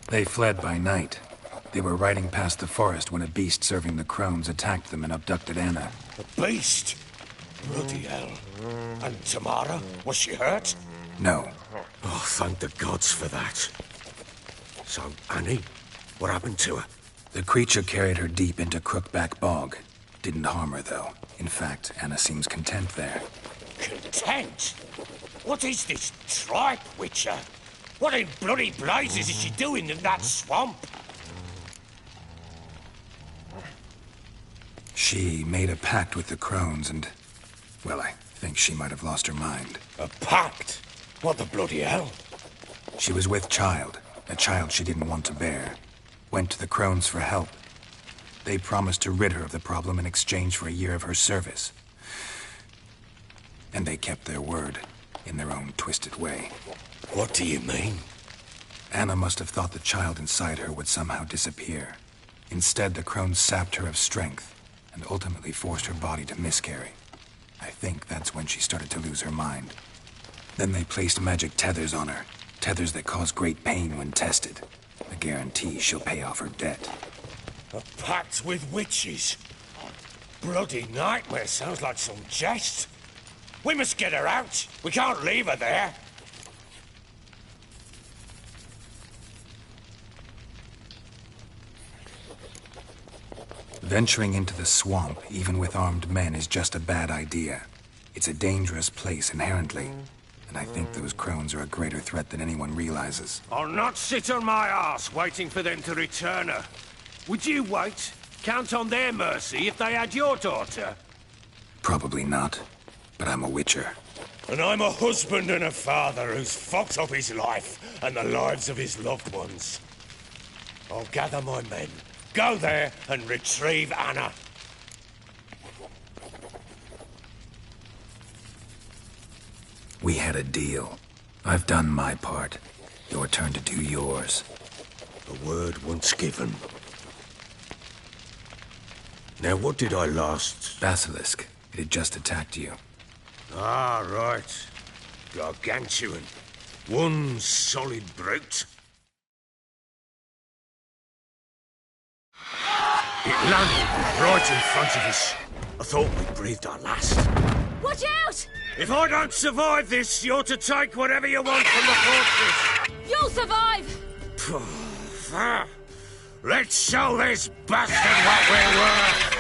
Speaker 3: They fled by night. They were riding past the forest when a beast serving the Crones attacked them and abducted Anna.
Speaker 11: A beast? Bloody hell. And Tamara? Was she hurt?
Speaker 3: No.
Speaker 11: Oh, thank the gods for that. So, Annie, what happened to her?
Speaker 3: The creature carried her deep into Crookback Bog. Didn't harm her, though. In fact, Anna seems content there.
Speaker 11: Content? What is this tripe, Witcher? What in bloody blazes is she doing in that swamp?
Speaker 3: She made a pact with the crones and... well, I think she might have lost her mind.
Speaker 11: A pact? What the bloody hell?
Speaker 3: She was with child, a child she didn't want to bear. Went to the crones for help. They promised to rid her of the problem in exchange for a year of her service. And they kept their word, in their own twisted way.
Speaker 11: What do you mean?
Speaker 3: Anna must have thought the child inside her would somehow disappear. Instead, the crones sapped her of strength, and ultimately forced her body to miscarry. I think that's when she started to lose her mind. Then they placed magic tethers on her, tethers that cause great pain when tested. A guarantee she'll pay off her debt.
Speaker 11: A pact with witches? Bloody nightmare, sounds like some jest. We must get her out. We can't leave her there.
Speaker 3: Venturing into the swamp, even with armed men, is just a bad idea. It's a dangerous place inherently, and I think those crones are a greater threat than anyone realizes.
Speaker 11: I'll not sit on my arse waiting for them to return her. Would you wait? Count on their mercy if they had your daughter?
Speaker 3: Probably not, but I'm a witcher.
Speaker 11: And I'm a husband and a father who's fucked up his life and the lives of his loved ones. I'll gather my men, go there and retrieve Anna.
Speaker 3: We had a deal. I've done my part. Your turn to do yours.
Speaker 11: A word once given. Now, what did I last...
Speaker 3: Basilisk. It had just attacked you.
Speaker 11: Ah, right. Gargantuan. One solid brute. It landed right in front of us. I thought we breathed our last.
Speaker 2: Watch out!
Speaker 11: If I don't survive this, you're to take whatever you want from the fortress.
Speaker 2: You'll survive!
Speaker 11: Let's show this bastard what we're worth!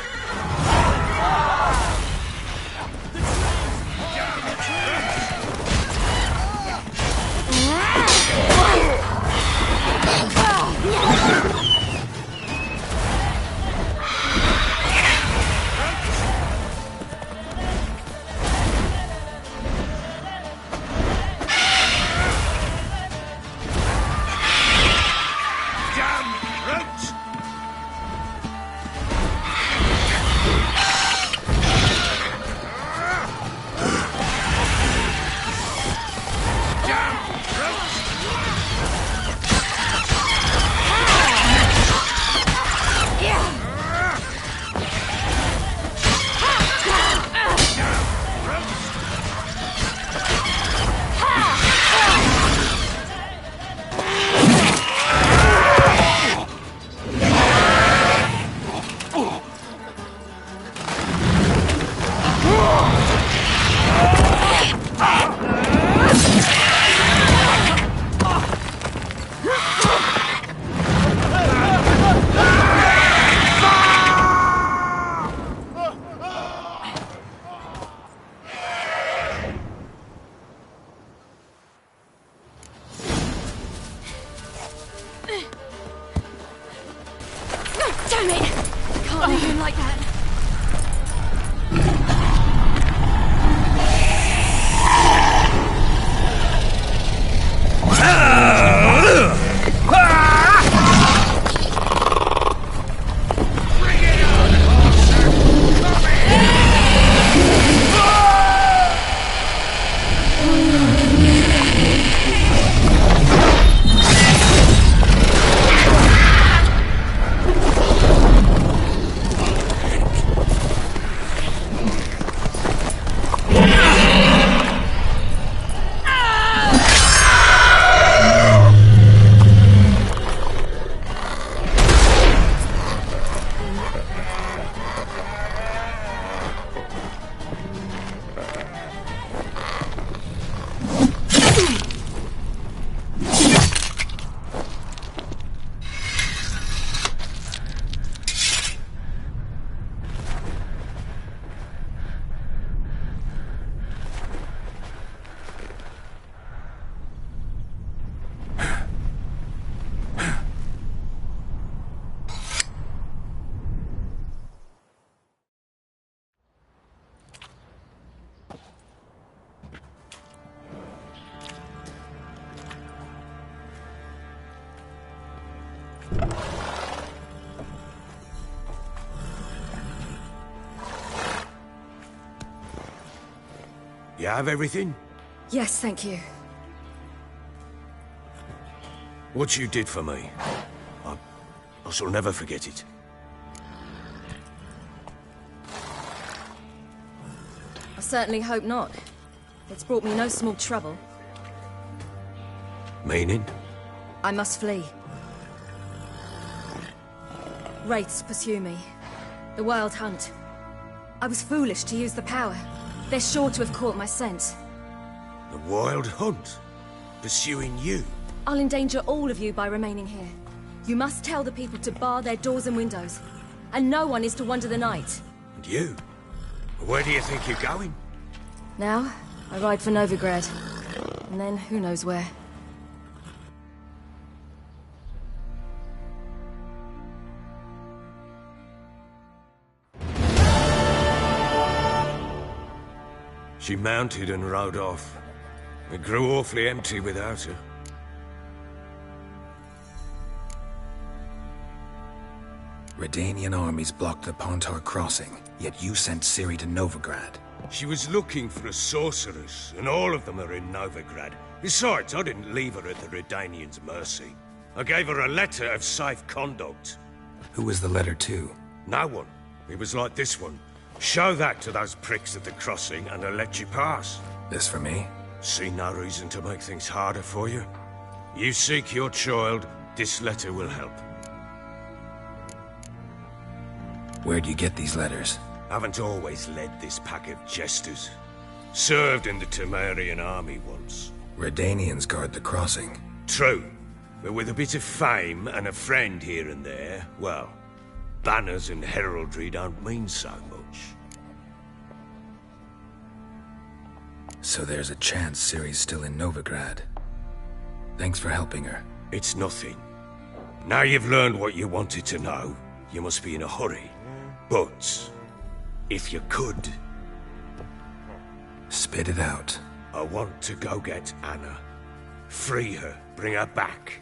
Speaker 11: You have everything?
Speaker 14: Yes, thank you.
Speaker 11: What you did for me, I shall never forget it.
Speaker 14: I certainly hope not. It's brought me no small trouble.
Speaker 11: Meaning?
Speaker 14: I must flee. Wraiths pursue me. The Wild Hunt. I was foolish to use the power. They're sure to have caught my scent.
Speaker 11: The Wild Hunt? Pursuing you?
Speaker 14: I'll endanger all of you by remaining here. You must tell the people to bar their doors and windows. And no one is to wander the night.
Speaker 11: And you? Where do you think you're going?
Speaker 14: Now, I ride for Novigrad. And then, who knows where.
Speaker 11: She mounted and rode off. It grew awfully empty without her.
Speaker 3: Redanian armies blocked the Pontar crossing, yet you sent Ciri to Novigrad.
Speaker 11: She was looking for a sorceress, and all of them are in Novigrad. Besides, I didn't leave her at the Redanians' mercy. I gave her a letter of safe conduct.
Speaker 3: Who was the letter to?
Speaker 11: No one. It was like this one. Show that to those pricks at the crossing, and I'll let you pass.
Speaker 3: This for me?
Speaker 11: See no reason to make things harder for you. You seek your child, this letter will help.
Speaker 3: Where'd you get these letters?
Speaker 11: Haven't always led this pack of jesters. Served in the Temerian army once.
Speaker 3: Redanians guard the crossing.
Speaker 11: True. But with a bit of fame and a friend here and there, well, banners and heraldry don't mean so much.
Speaker 3: So there's a chance Ciri's still in Novigrad. Thanks for helping her.
Speaker 11: It's nothing. Now you've learned what you wanted to know, you must be in a hurry. But, if you could...
Speaker 3: Spit it out.
Speaker 11: I want to go get Anna. Free her, bring her back.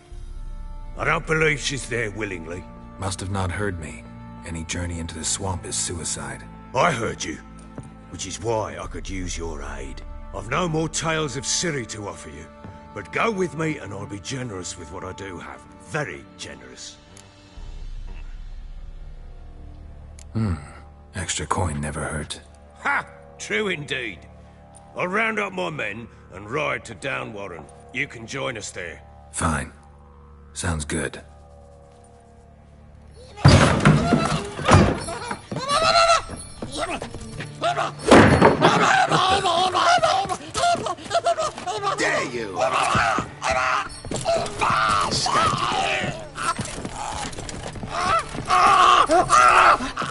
Speaker 11: I don't believe she's there willingly.
Speaker 3: Must have not heard me. Any journey into the swamp is suicide.
Speaker 11: I heard you, which is why I could use your aid. I've no more tales of Ciri to offer you, but go with me and I'll be generous with what I do have. Very generous.
Speaker 3: Extra coin never hurt.
Speaker 11: Ha! True indeed. I'll round up my men and ride to Downwarren. You can join us there.
Speaker 3: Fine. Sounds good.
Speaker 10: There you are.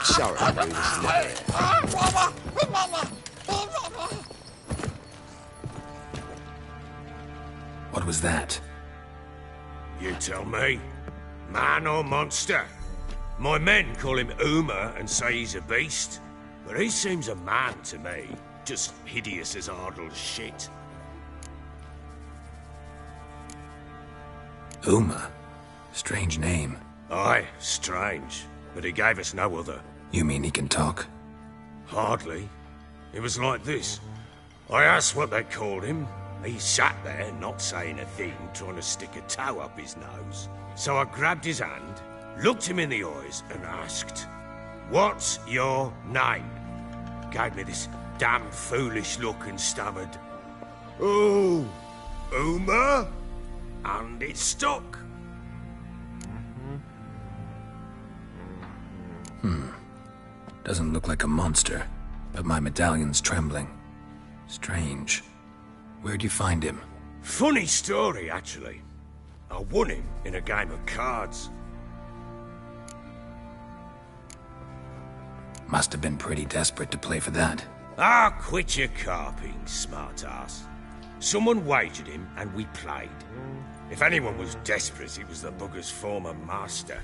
Speaker 10: Sorry, I was late.
Speaker 3: What was that?
Speaker 11: You tell me. Man or monster? My men call him Uma and say he's a beast, but he seems a man to me. Just hideous as Ardle's shit.
Speaker 3: Uma? Strange name.
Speaker 11: Aye, strange. But he gave us no other.
Speaker 3: You mean he can talk?
Speaker 11: Hardly. It was like this. I asked what they called him. He sat there, not saying a thing, trying to stick a toe up his nose. So I grabbed his hand, looked him in the eyes, and asked, "What's your name?" Gave me this damn foolish look and stammered, "Oh, Uma?" And it stuck.
Speaker 3: Doesn't look like a monster, but my medallion's trembling. Strange. Where'd you find him?
Speaker 11: Funny story, actually. I won him in a game of cards.
Speaker 3: Must have been pretty desperate to play for that.
Speaker 11: Ah, quit your carping, smart-ass. Someone wagered him, and we played. If anyone was desperate, it was the bugger's former master.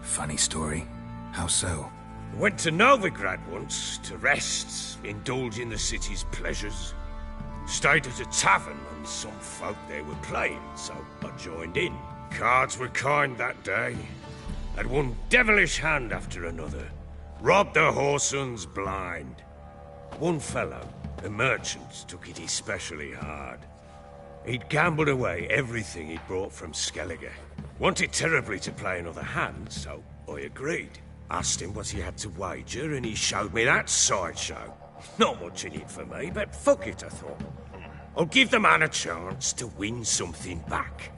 Speaker 3: Funny story. How so?
Speaker 11: Went to Novigrad once, to rest, indulge in the city's pleasures. Stayed at a tavern, and some folk there were playing, so I joined in. Cards were kind that day. Had one devilish hand after another. Robbed the whoresun's blind. One fellow, a merchant, took it especially hard. He'd gambled away everything he'd brought from Skellige. Wanted terribly to play another hand, so I agreed. Asked him what he had to wager, and he showed me that sideshow. Not much in it for me, but fuck it, I thought. I'll give the man a chance to win something back.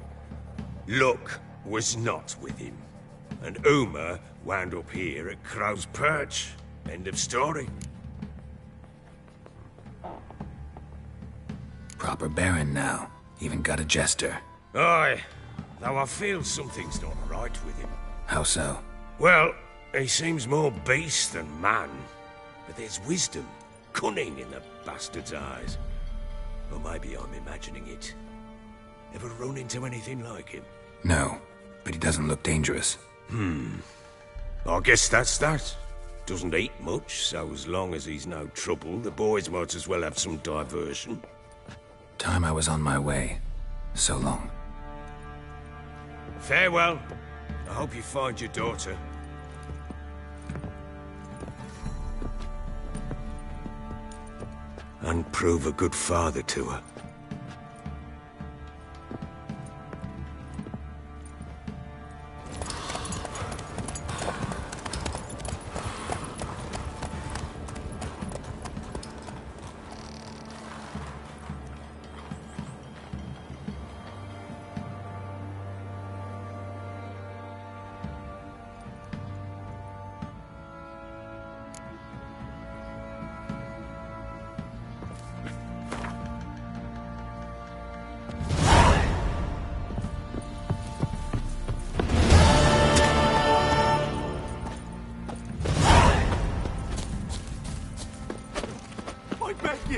Speaker 11: Luck was not with him, and Uma wound up here at Crow's Perch. End of story.
Speaker 3: Proper baron now. Even got a jester.
Speaker 11: Aye, though I feel something's not right with him.
Speaker 3: How so?
Speaker 11: Well, he seems more beast than man, but there's wisdom, cunning in the bastard's eyes. Or maybe I'm imagining it. Ever run into anything like him?
Speaker 3: No, but he doesn't look dangerous.
Speaker 11: I guess that's that. Doesn't eat much, so as long as he's no trouble, the boys might as well have some diversion.
Speaker 3: Time I was on my way. So long.
Speaker 11: Farewell. I hope you find your daughter. And prove a good father to her.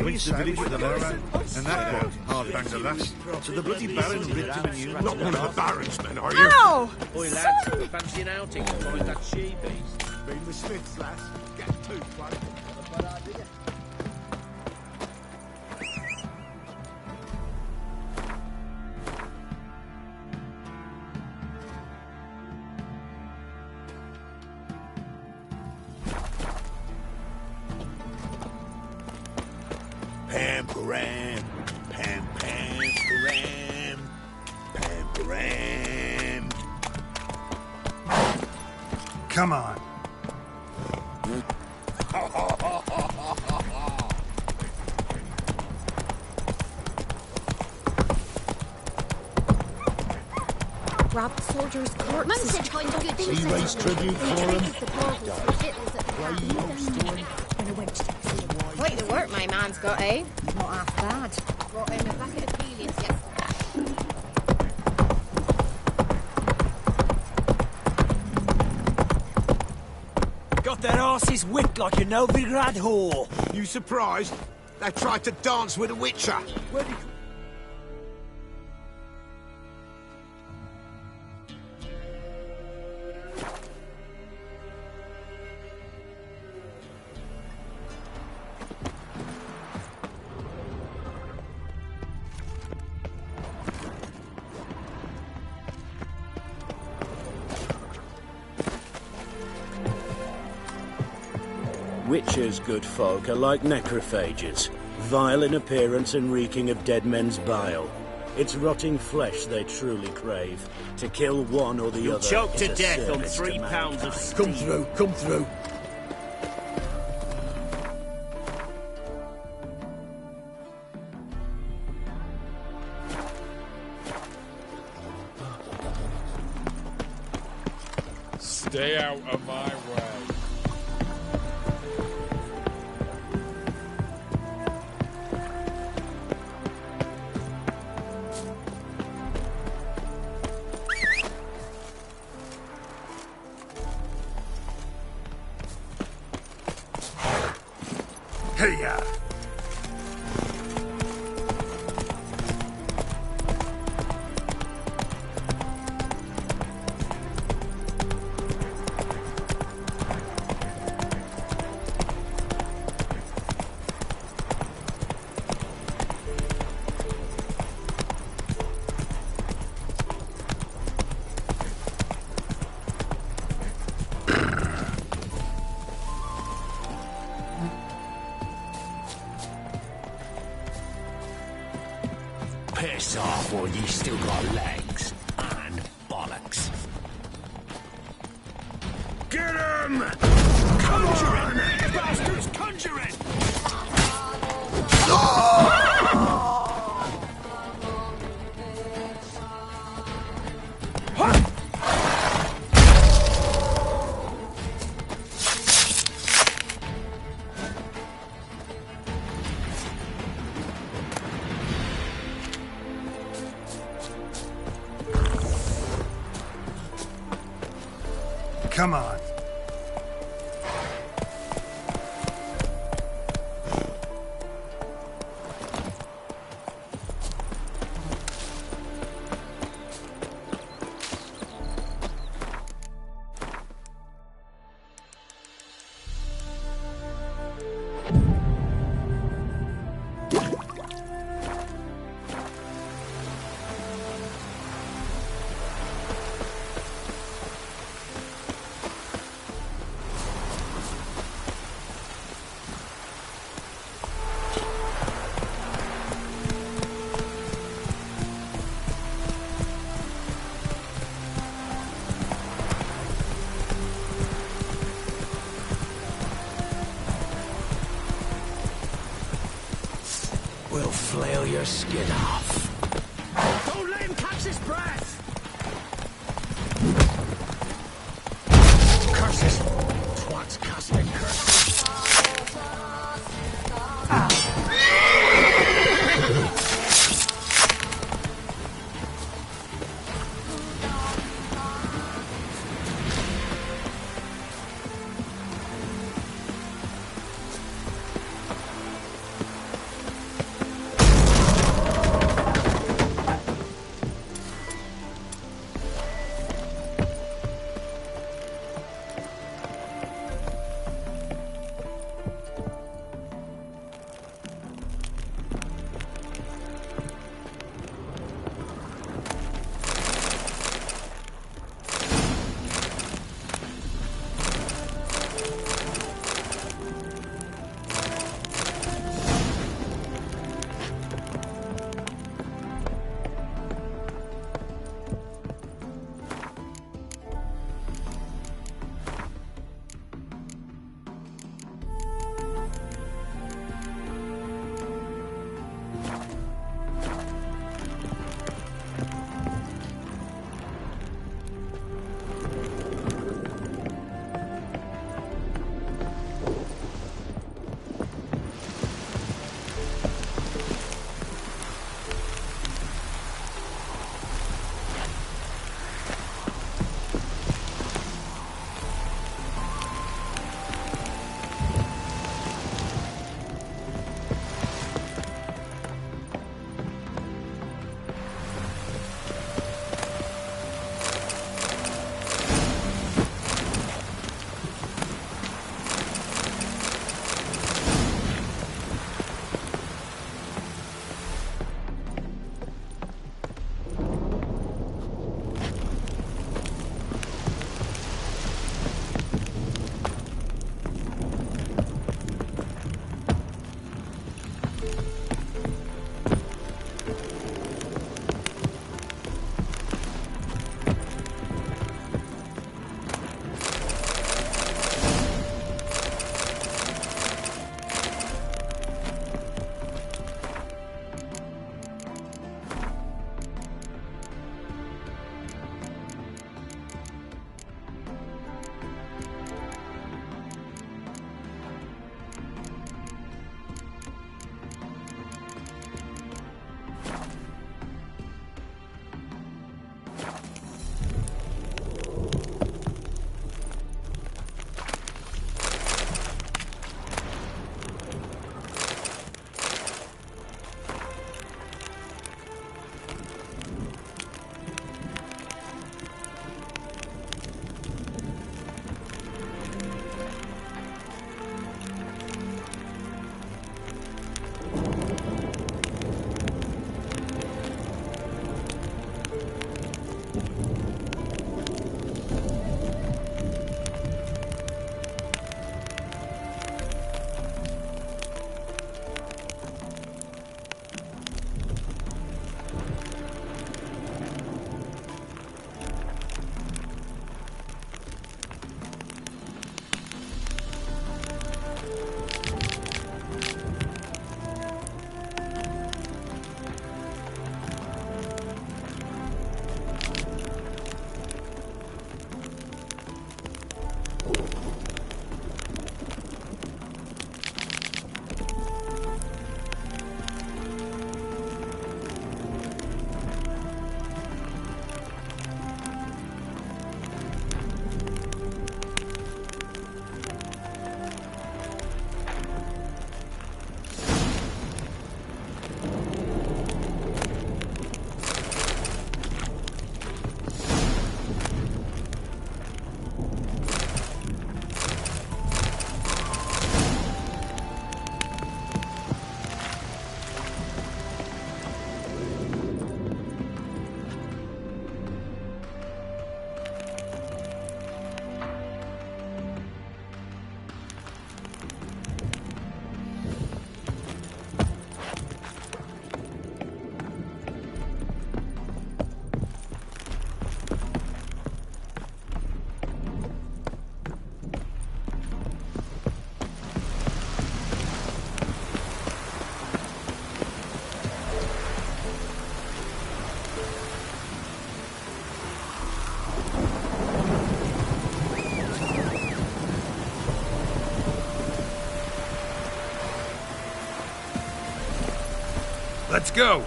Speaker 13: Reached the village with the Baron, and that girl hard banged the lass. So the bloody Baron ripped him a new one. Not one of the Baron's men, are you?
Speaker 14: Ow!
Speaker 15: Boy, lads, fancy an outing and find that she-beast.
Speaker 13: Been with Smith's, lass. Get two, one. Bad idea.
Speaker 10: Pam-param, pam-pam-param, pam-param.
Speaker 7: Come on.
Speaker 12: Robbed soldiers' corpses.
Speaker 1: Mum said kind of good things.
Speaker 10: He raised tribute for him.
Speaker 12: Quite the work my man's got, eh? Not half bad. Brought in a bucket of peelings yesterday.
Speaker 15: Got their asses whipped like a Novigrad whore.
Speaker 13: You surprised? They tried to dance with a witcher. Where did
Speaker 15: Witchers, good folk, are like necrophages, vile in appearance and reeking of dead men's bile. It's rotting flesh they truly crave. To kill one or the
Speaker 16: You'll
Speaker 15: other
Speaker 16: choke
Speaker 15: is
Speaker 16: to
Speaker 15: a
Speaker 16: death on
Speaker 15: service
Speaker 16: 3
Speaker 15: to
Speaker 16: pounds of
Speaker 15: mankind.
Speaker 10: Come through, come through.
Speaker 17: Stay out of my way.
Speaker 7: Hey-ya!
Speaker 10: Piss off while you still got legs and bollocks. Get him! Conjuring! Bastards, conjuring!
Speaker 7: Come on.
Speaker 10: We'll flail your skin off. Don't let him catch his breath! Curses! Twats casting curses.
Speaker 7: Let's go!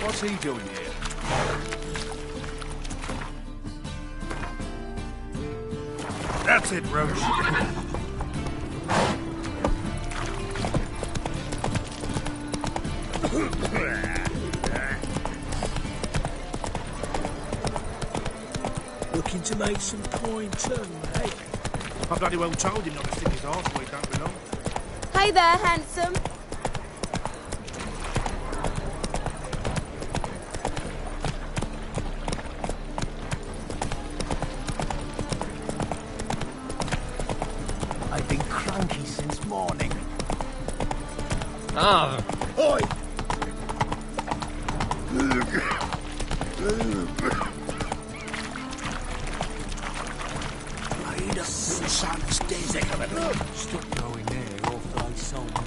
Speaker 13: What's he doing here?
Speaker 7: That's it, Roach.
Speaker 11: Looking to make some coin too, mate?
Speaker 13: I bloody well told him not to stick his arse where he don't belong.
Speaker 16: Hey there, handsome.
Speaker 8: I've been cranky since morning.
Speaker 9: Ah!
Speaker 11: Oi!
Speaker 10: The sun's desert.
Speaker 11: Stop going there, or throw salt.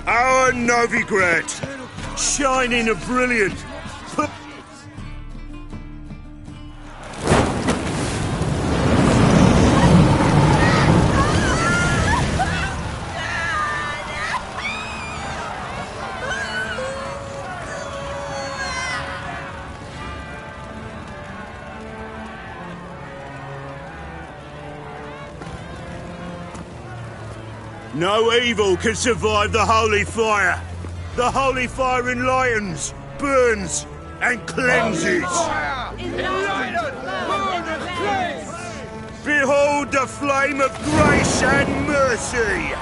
Speaker 15: Our Novigrad, shining and brilliant. No evil can survive the holy fire. The holy fire enlightens, burns, and cleanses. Behold the flame of grace and mercy.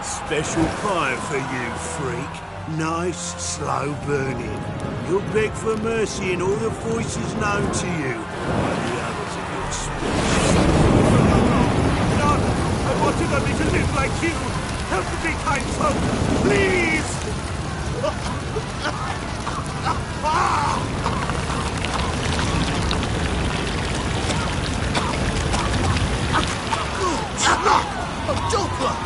Speaker 15: Special fire for you, freak. Nice, slow burning. You'll beg for mercy in all the voices known to you by the others of your species. I wanted only to live like you. Help me, kind folk, please!
Speaker 11: A doppler!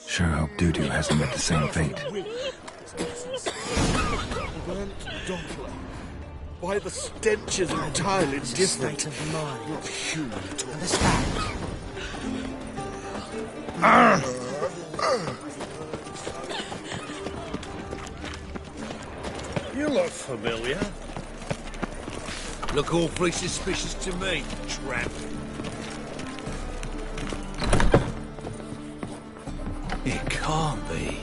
Speaker 3: Sure hope Doo-Doo hasn't met the same fate.
Speaker 15: Why the stench is entirely different.
Speaker 11: State of the mind.
Speaker 15: Not human at all.
Speaker 11: Understand?
Speaker 15: You look familiar.
Speaker 11: Look awfully suspicious to me, tramp. It can't be.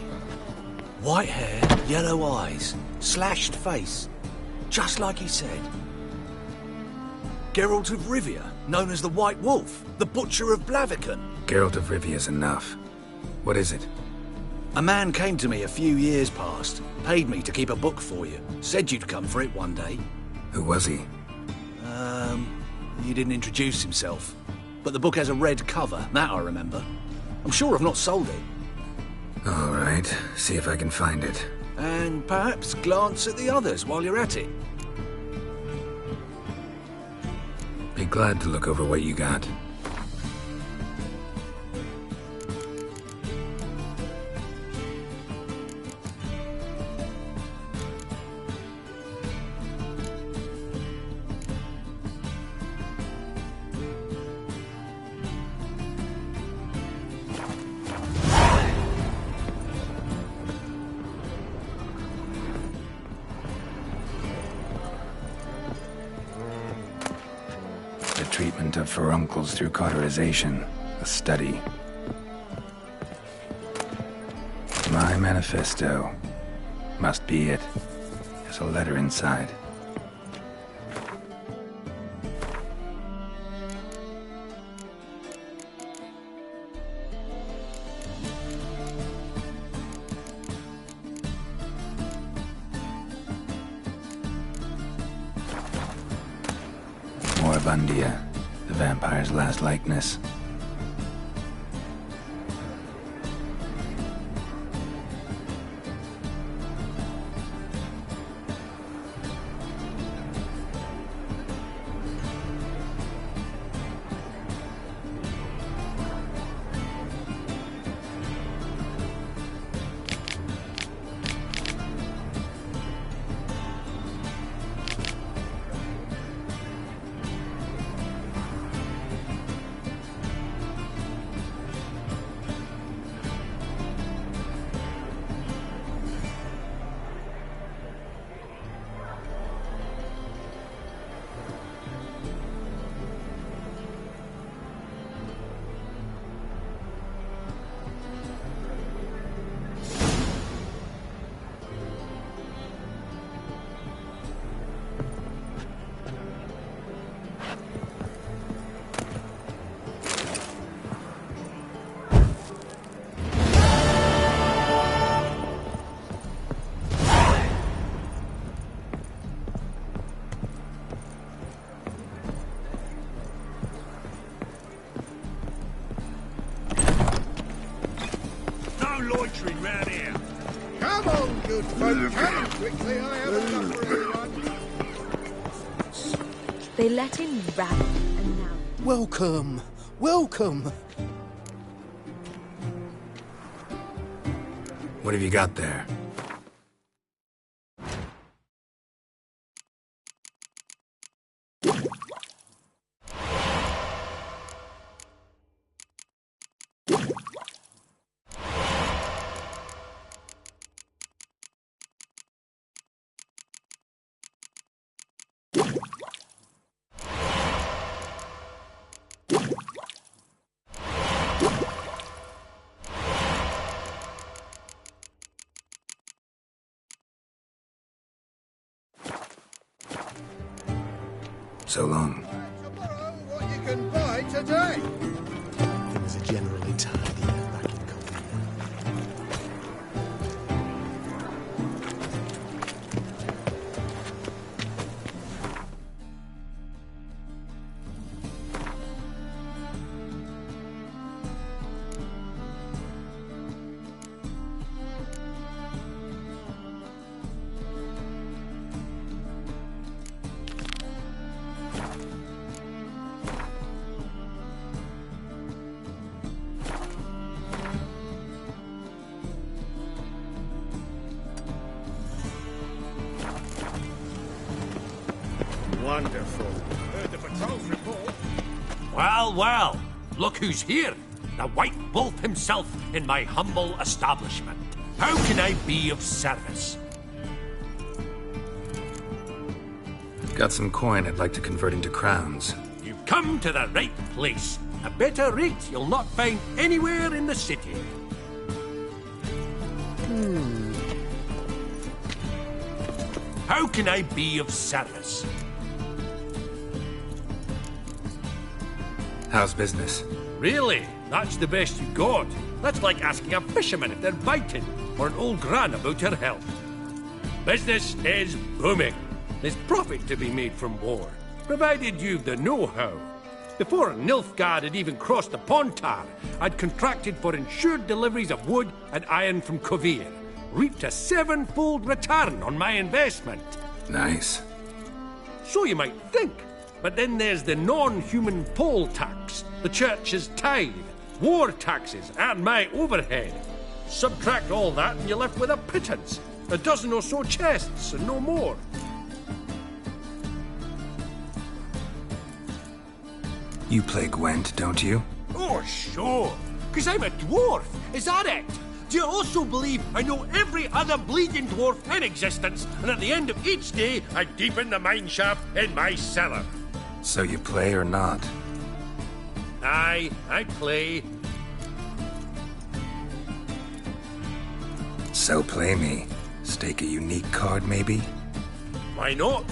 Speaker 11: White hair, yellow eyes, slashed face. Just like he said. Geralt of Rivia,
Speaker 18: known as the White Wolf, the Butcher of Blaviken.
Speaker 3: Geralt of Rivia's enough. What is it?
Speaker 18: A man came to me a few years past, paid me to keep a book for you, said you'd come for it one day.
Speaker 3: Who was he?
Speaker 18: He didn't introduce himself. But the book has a red cover, that I remember. I'm sure I've not sold it.
Speaker 3: All right, see if I can find it.
Speaker 18: And perhaps glance at the others while you're at it.
Speaker 3: Be glad to look over what you got. Treatment of furuncles through cauterization, a study. My manifesto. Must be it. There's a letter inside. Moribundia, the vampire's last likeness.
Speaker 13: Loitering round here. Come on, good folk, come quickly. I haven't enough for everyone.
Speaker 14: They let him rap, and now...
Speaker 9: Welcome, welcome.
Speaker 3: What have you got there? So long.
Speaker 13: What you can buy today.
Speaker 9: Things are generally tidier back in Coventry.
Speaker 13: Wonderful. Heard the patrol's report.
Speaker 11: Well, well, look who's here. The White Wolf himself in my humble establishment. How can I be of service?
Speaker 3: Got some coin I'd like to convert into crowns.
Speaker 11: You've come to the right place. A better rate you'll not find anywhere in the city. How can I be of service?
Speaker 3: How's business?
Speaker 19: Really? That's the best you got? That's like asking a fisherman if they're biting, or an old gran about her health. Business is booming. There's profit to be made from war, provided you've the know-how. Before Nilfgaard had even crossed the Pontar, I'd contracted for insured deliveries of wood and iron from Kovir, reaped a 7-fold return on my investment.
Speaker 3: Nice.
Speaker 19: So you might think. But then there's the non-human poll tax, the church's tithe, war taxes, and my overhead. Subtract all that and you're left with a pittance. A dozen or so chests and no more.
Speaker 3: You play Gwent, don't you?
Speaker 19: Oh, sure. Because I'm a dwarf. Is that it? Do you also believe I know every other bleeding dwarf in existence, and at the end of each day, I deepen the mine shaft in my cellar?
Speaker 3: So you play or not?
Speaker 19: Aye, I play.
Speaker 3: So play me. Stake a unique card, maybe?
Speaker 19: Why not?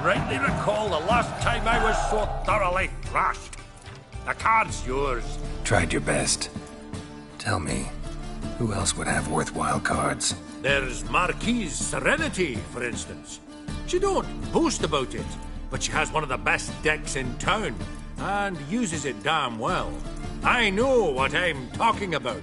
Speaker 19: Rightly recall the last time I was so thoroughly thrashed. The card's yours.
Speaker 3: Tried your best. Tell me, who else would have worthwhile cards?
Speaker 19: There's Marquise Serenity, for instance. She don't boast about it, but she has one of the best decks in town, and uses it damn well. I know what I'm talking about.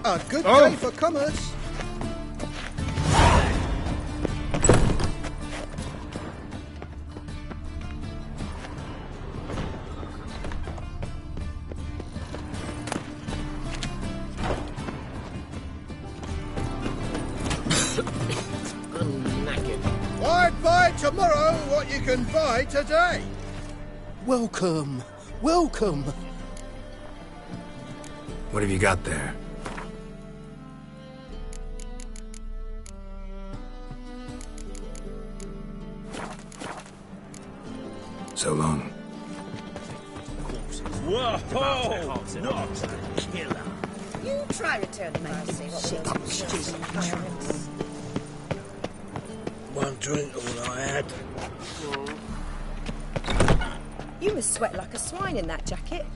Speaker 20: A good day for commerce. Buy tomorrow what you can buy today.
Speaker 9: Welcome. Welcome.
Speaker 3: What have you got there? So long.
Speaker 15: Whoa! Not a killer.
Speaker 12: Try returning mercy.
Speaker 11: One drink all I had.
Speaker 12: You must sweat like a swine in that jacket.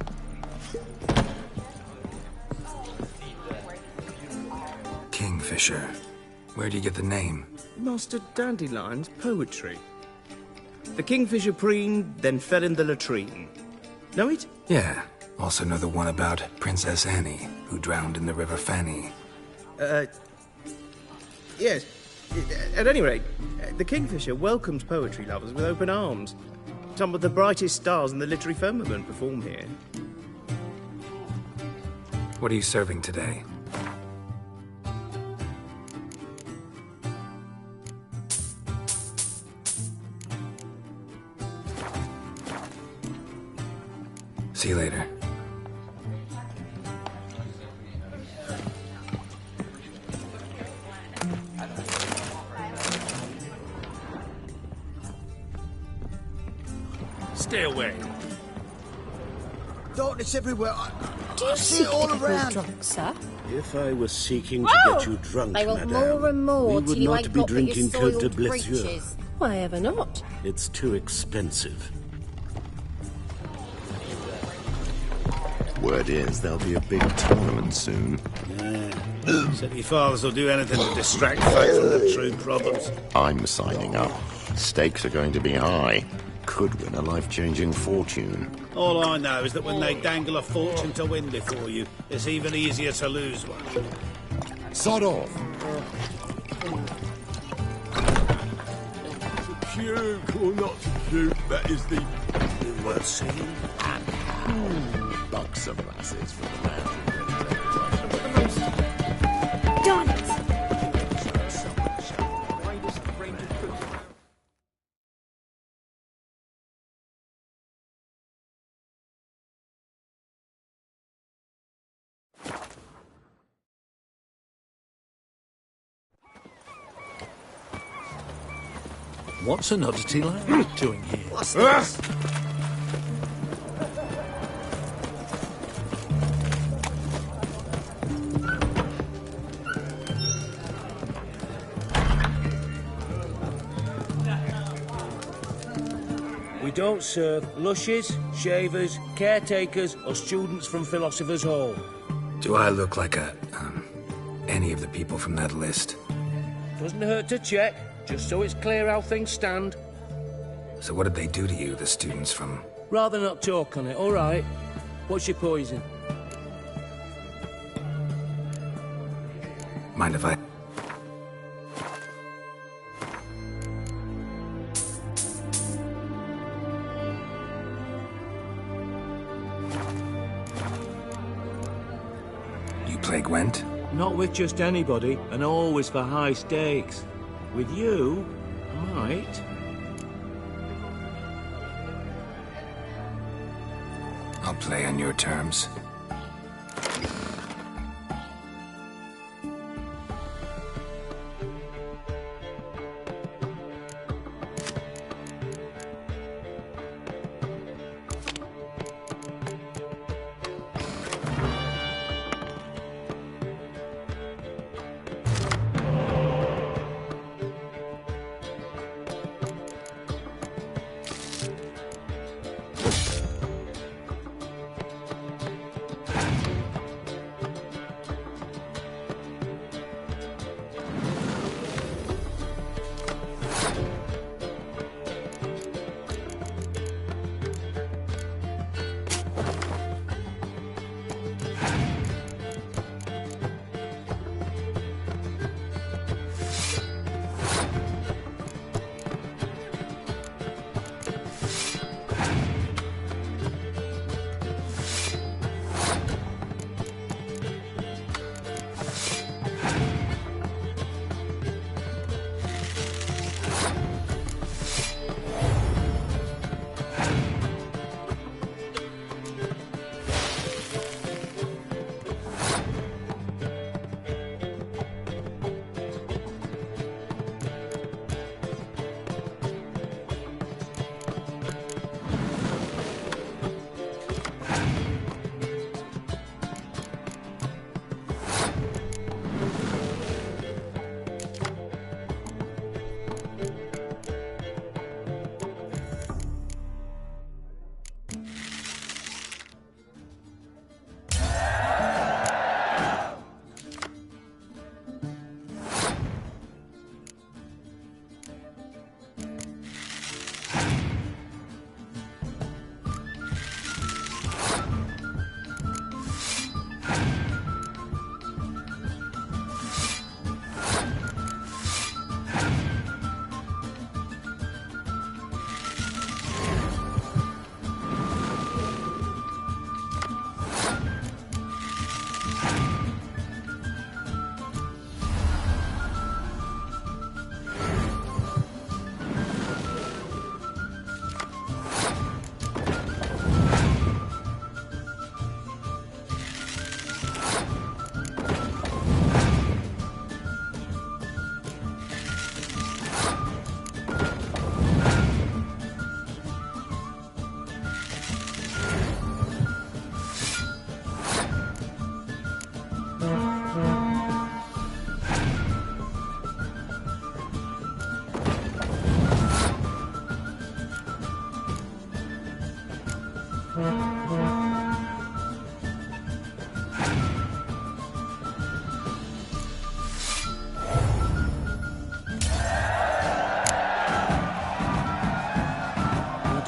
Speaker 3: Kingfisher. Where do you get the name?
Speaker 21: Master Dandelion's poetry. The kingfisher preened, then fell in the latrine. Know it?
Speaker 3: Yeah. Also know the one about Princess Annie, who drowned in the River Fanny.
Speaker 21: Yes. At any rate, the kingfisher welcomes poetry lovers with open arms. Some of the brightest stars in the literary firmament perform here.
Speaker 3: What are you serving today? See you later.
Speaker 19: Stay away.
Speaker 9: Darkness everywhere.
Speaker 5: Do you
Speaker 9: see it all around.
Speaker 5: Drunk, sir?
Speaker 15: If I was seeking to
Speaker 5: Whoa!
Speaker 15: get you drunk,
Speaker 12: They want
Speaker 15: madame,
Speaker 12: more and more
Speaker 15: we would
Speaker 12: till you
Speaker 15: not
Speaker 12: ain't
Speaker 15: be
Speaker 12: got but your
Speaker 15: drinking Côte de
Speaker 12: soiled
Speaker 15: Blessure.
Speaker 12: breeches.
Speaker 5: Why ever not?
Speaker 15: It's too expensive.
Speaker 22: Word is there'll be a big tournament soon.
Speaker 11: City fathers will do anything to distract folk from the true problems.
Speaker 22: I'm signing up. Stakes are going to be high. Could win a life-changing fortune.
Speaker 11: All I know is that when they dangle a fortune to win before you, it's even easier to lose one.
Speaker 22: Sod off.
Speaker 11: To puke or not to puke, that is the word scene.
Speaker 22: Buxom lasses for the man.
Speaker 5: Darn it!
Speaker 18: What's an oddity like that doing here?
Speaker 9: What's this?
Speaker 11: We don't serve lushes, shavers, caretakers, or students from Philosopher's Hall.
Speaker 3: Do I look like any of the people from that list?
Speaker 11: Doesn't hurt to check, just so it's clear how things stand.
Speaker 3: So what did they do to you, the students from...
Speaker 11: Rather not talk on it, all right? What's your poison?
Speaker 3: Mind if I... You play Gwent?
Speaker 11: Not with just anybody, and always for high stakes. With you, I might.
Speaker 3: I'll play on your terms.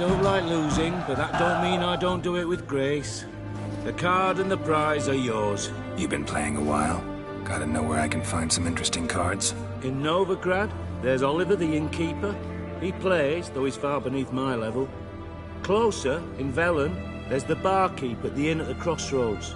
Speaker 15: don't like losing, but that don't mean I don't do it with grace. The card and the prize are yours.
Speaker 3: You've been playing a while. Gotta know where I can find some interesting cards.
Speaker 15: In Novigrad, there's Oliver the innkeeper. He plays, though he's far beneath my level. Closer, in Velen, there's the barkeep at the inn at the crossroads.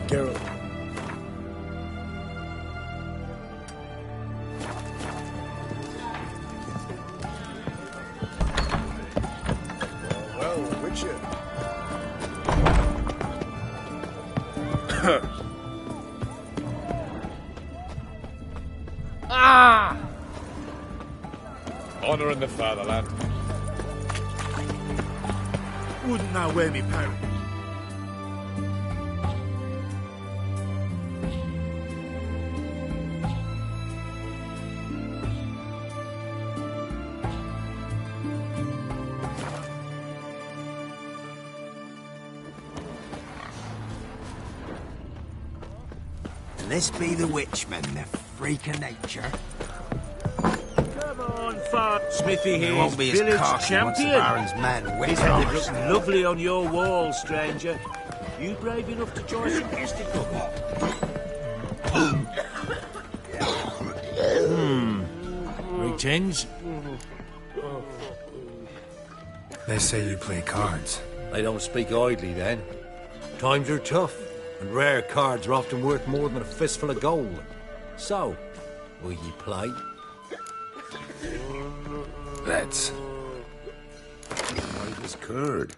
Speaker 11: Geralt.
Speaker 13: Well, Witcher.
Speaker 17: Ah! Honor in the fatherland.
Speaker 13: Wouldn't thou wear me parry?
Speaker 9: This be the witchman, the freak of nature.
Speaker 15: Come on, Fart. Smithy
Speaker 9: He
Speaker 15: here,
Speaker 9: won't be as
Speaker 15: village
Speaker 9: cocky once the
Speaker 15: champion.
Speaker 9: Baron's men win.
Speaker 15: They look lovely on your wall, stranger. You brave enough to join some fisticuffs?
Speaker 19: Greetings.
Speaker 3: They say you play cards.
Speaker 19: They don't speak idly then. Times are tough, and rare cards are often worth more than a fistful of gold. So, will ye play?
Speaker 3: Let's.
Speaker 22: White as curd.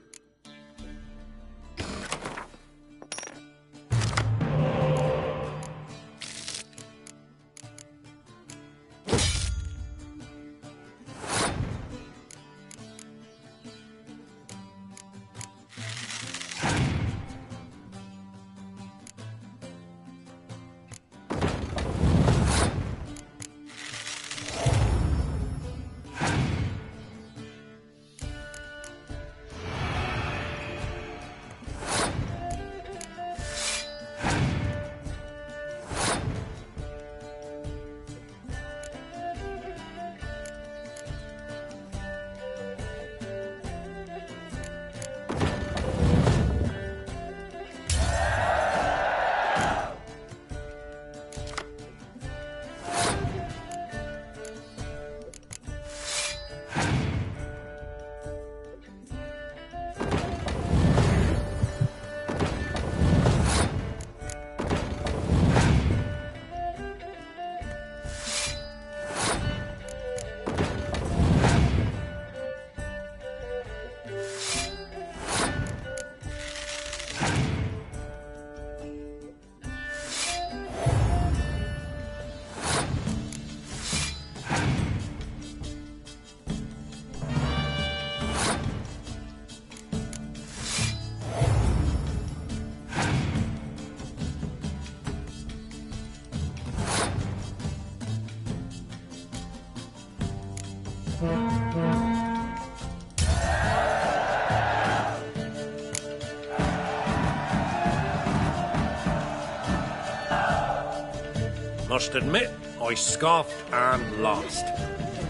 Speaker 19: Must admit, I scoffed and lost.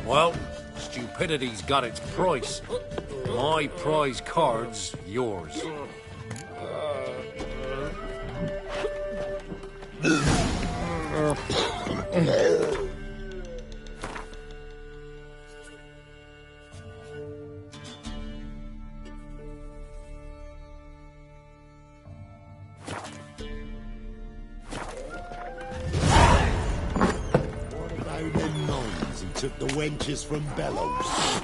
Speaker 19: Well, stupidity's got its price. My prize card's yours.
Speaker 11: Took the wenches from Bellows.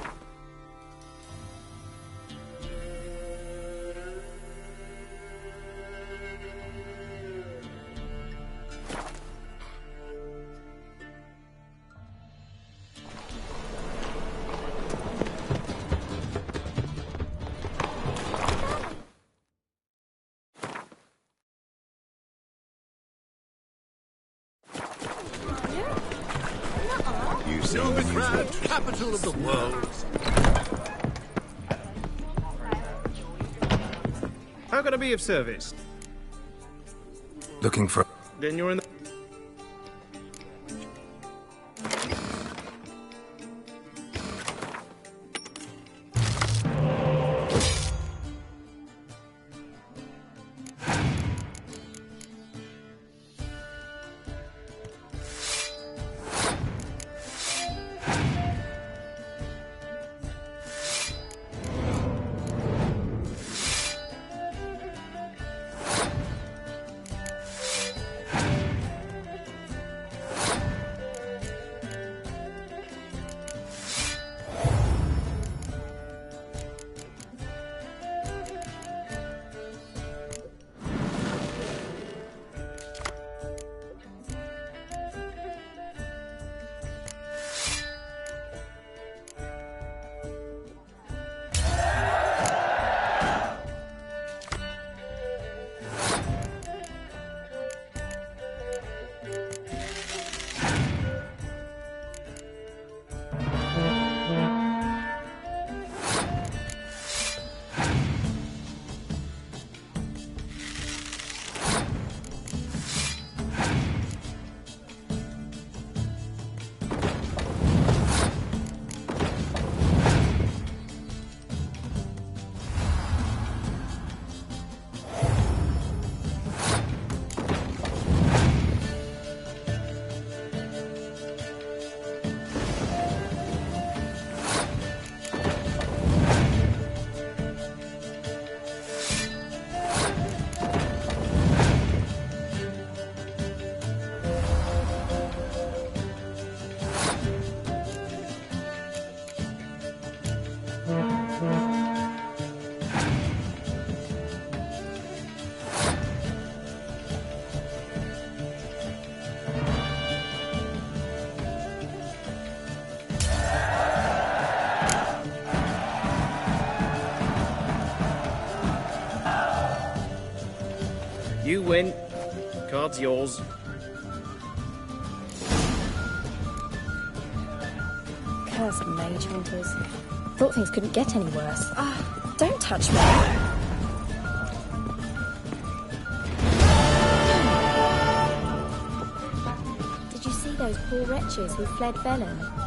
Speaker 11: Silvercrad, capital of the world.
Speaker 21: How can I be of service?
Speaker 3: Looking for...
Speaker 21: Then you're in the... You win. Card's yours.
Speaker 4: Cursed mage hunters. Thought things couldn't get any worse. Ah, don't touch me. Did you see those poor wretches who fled Velen?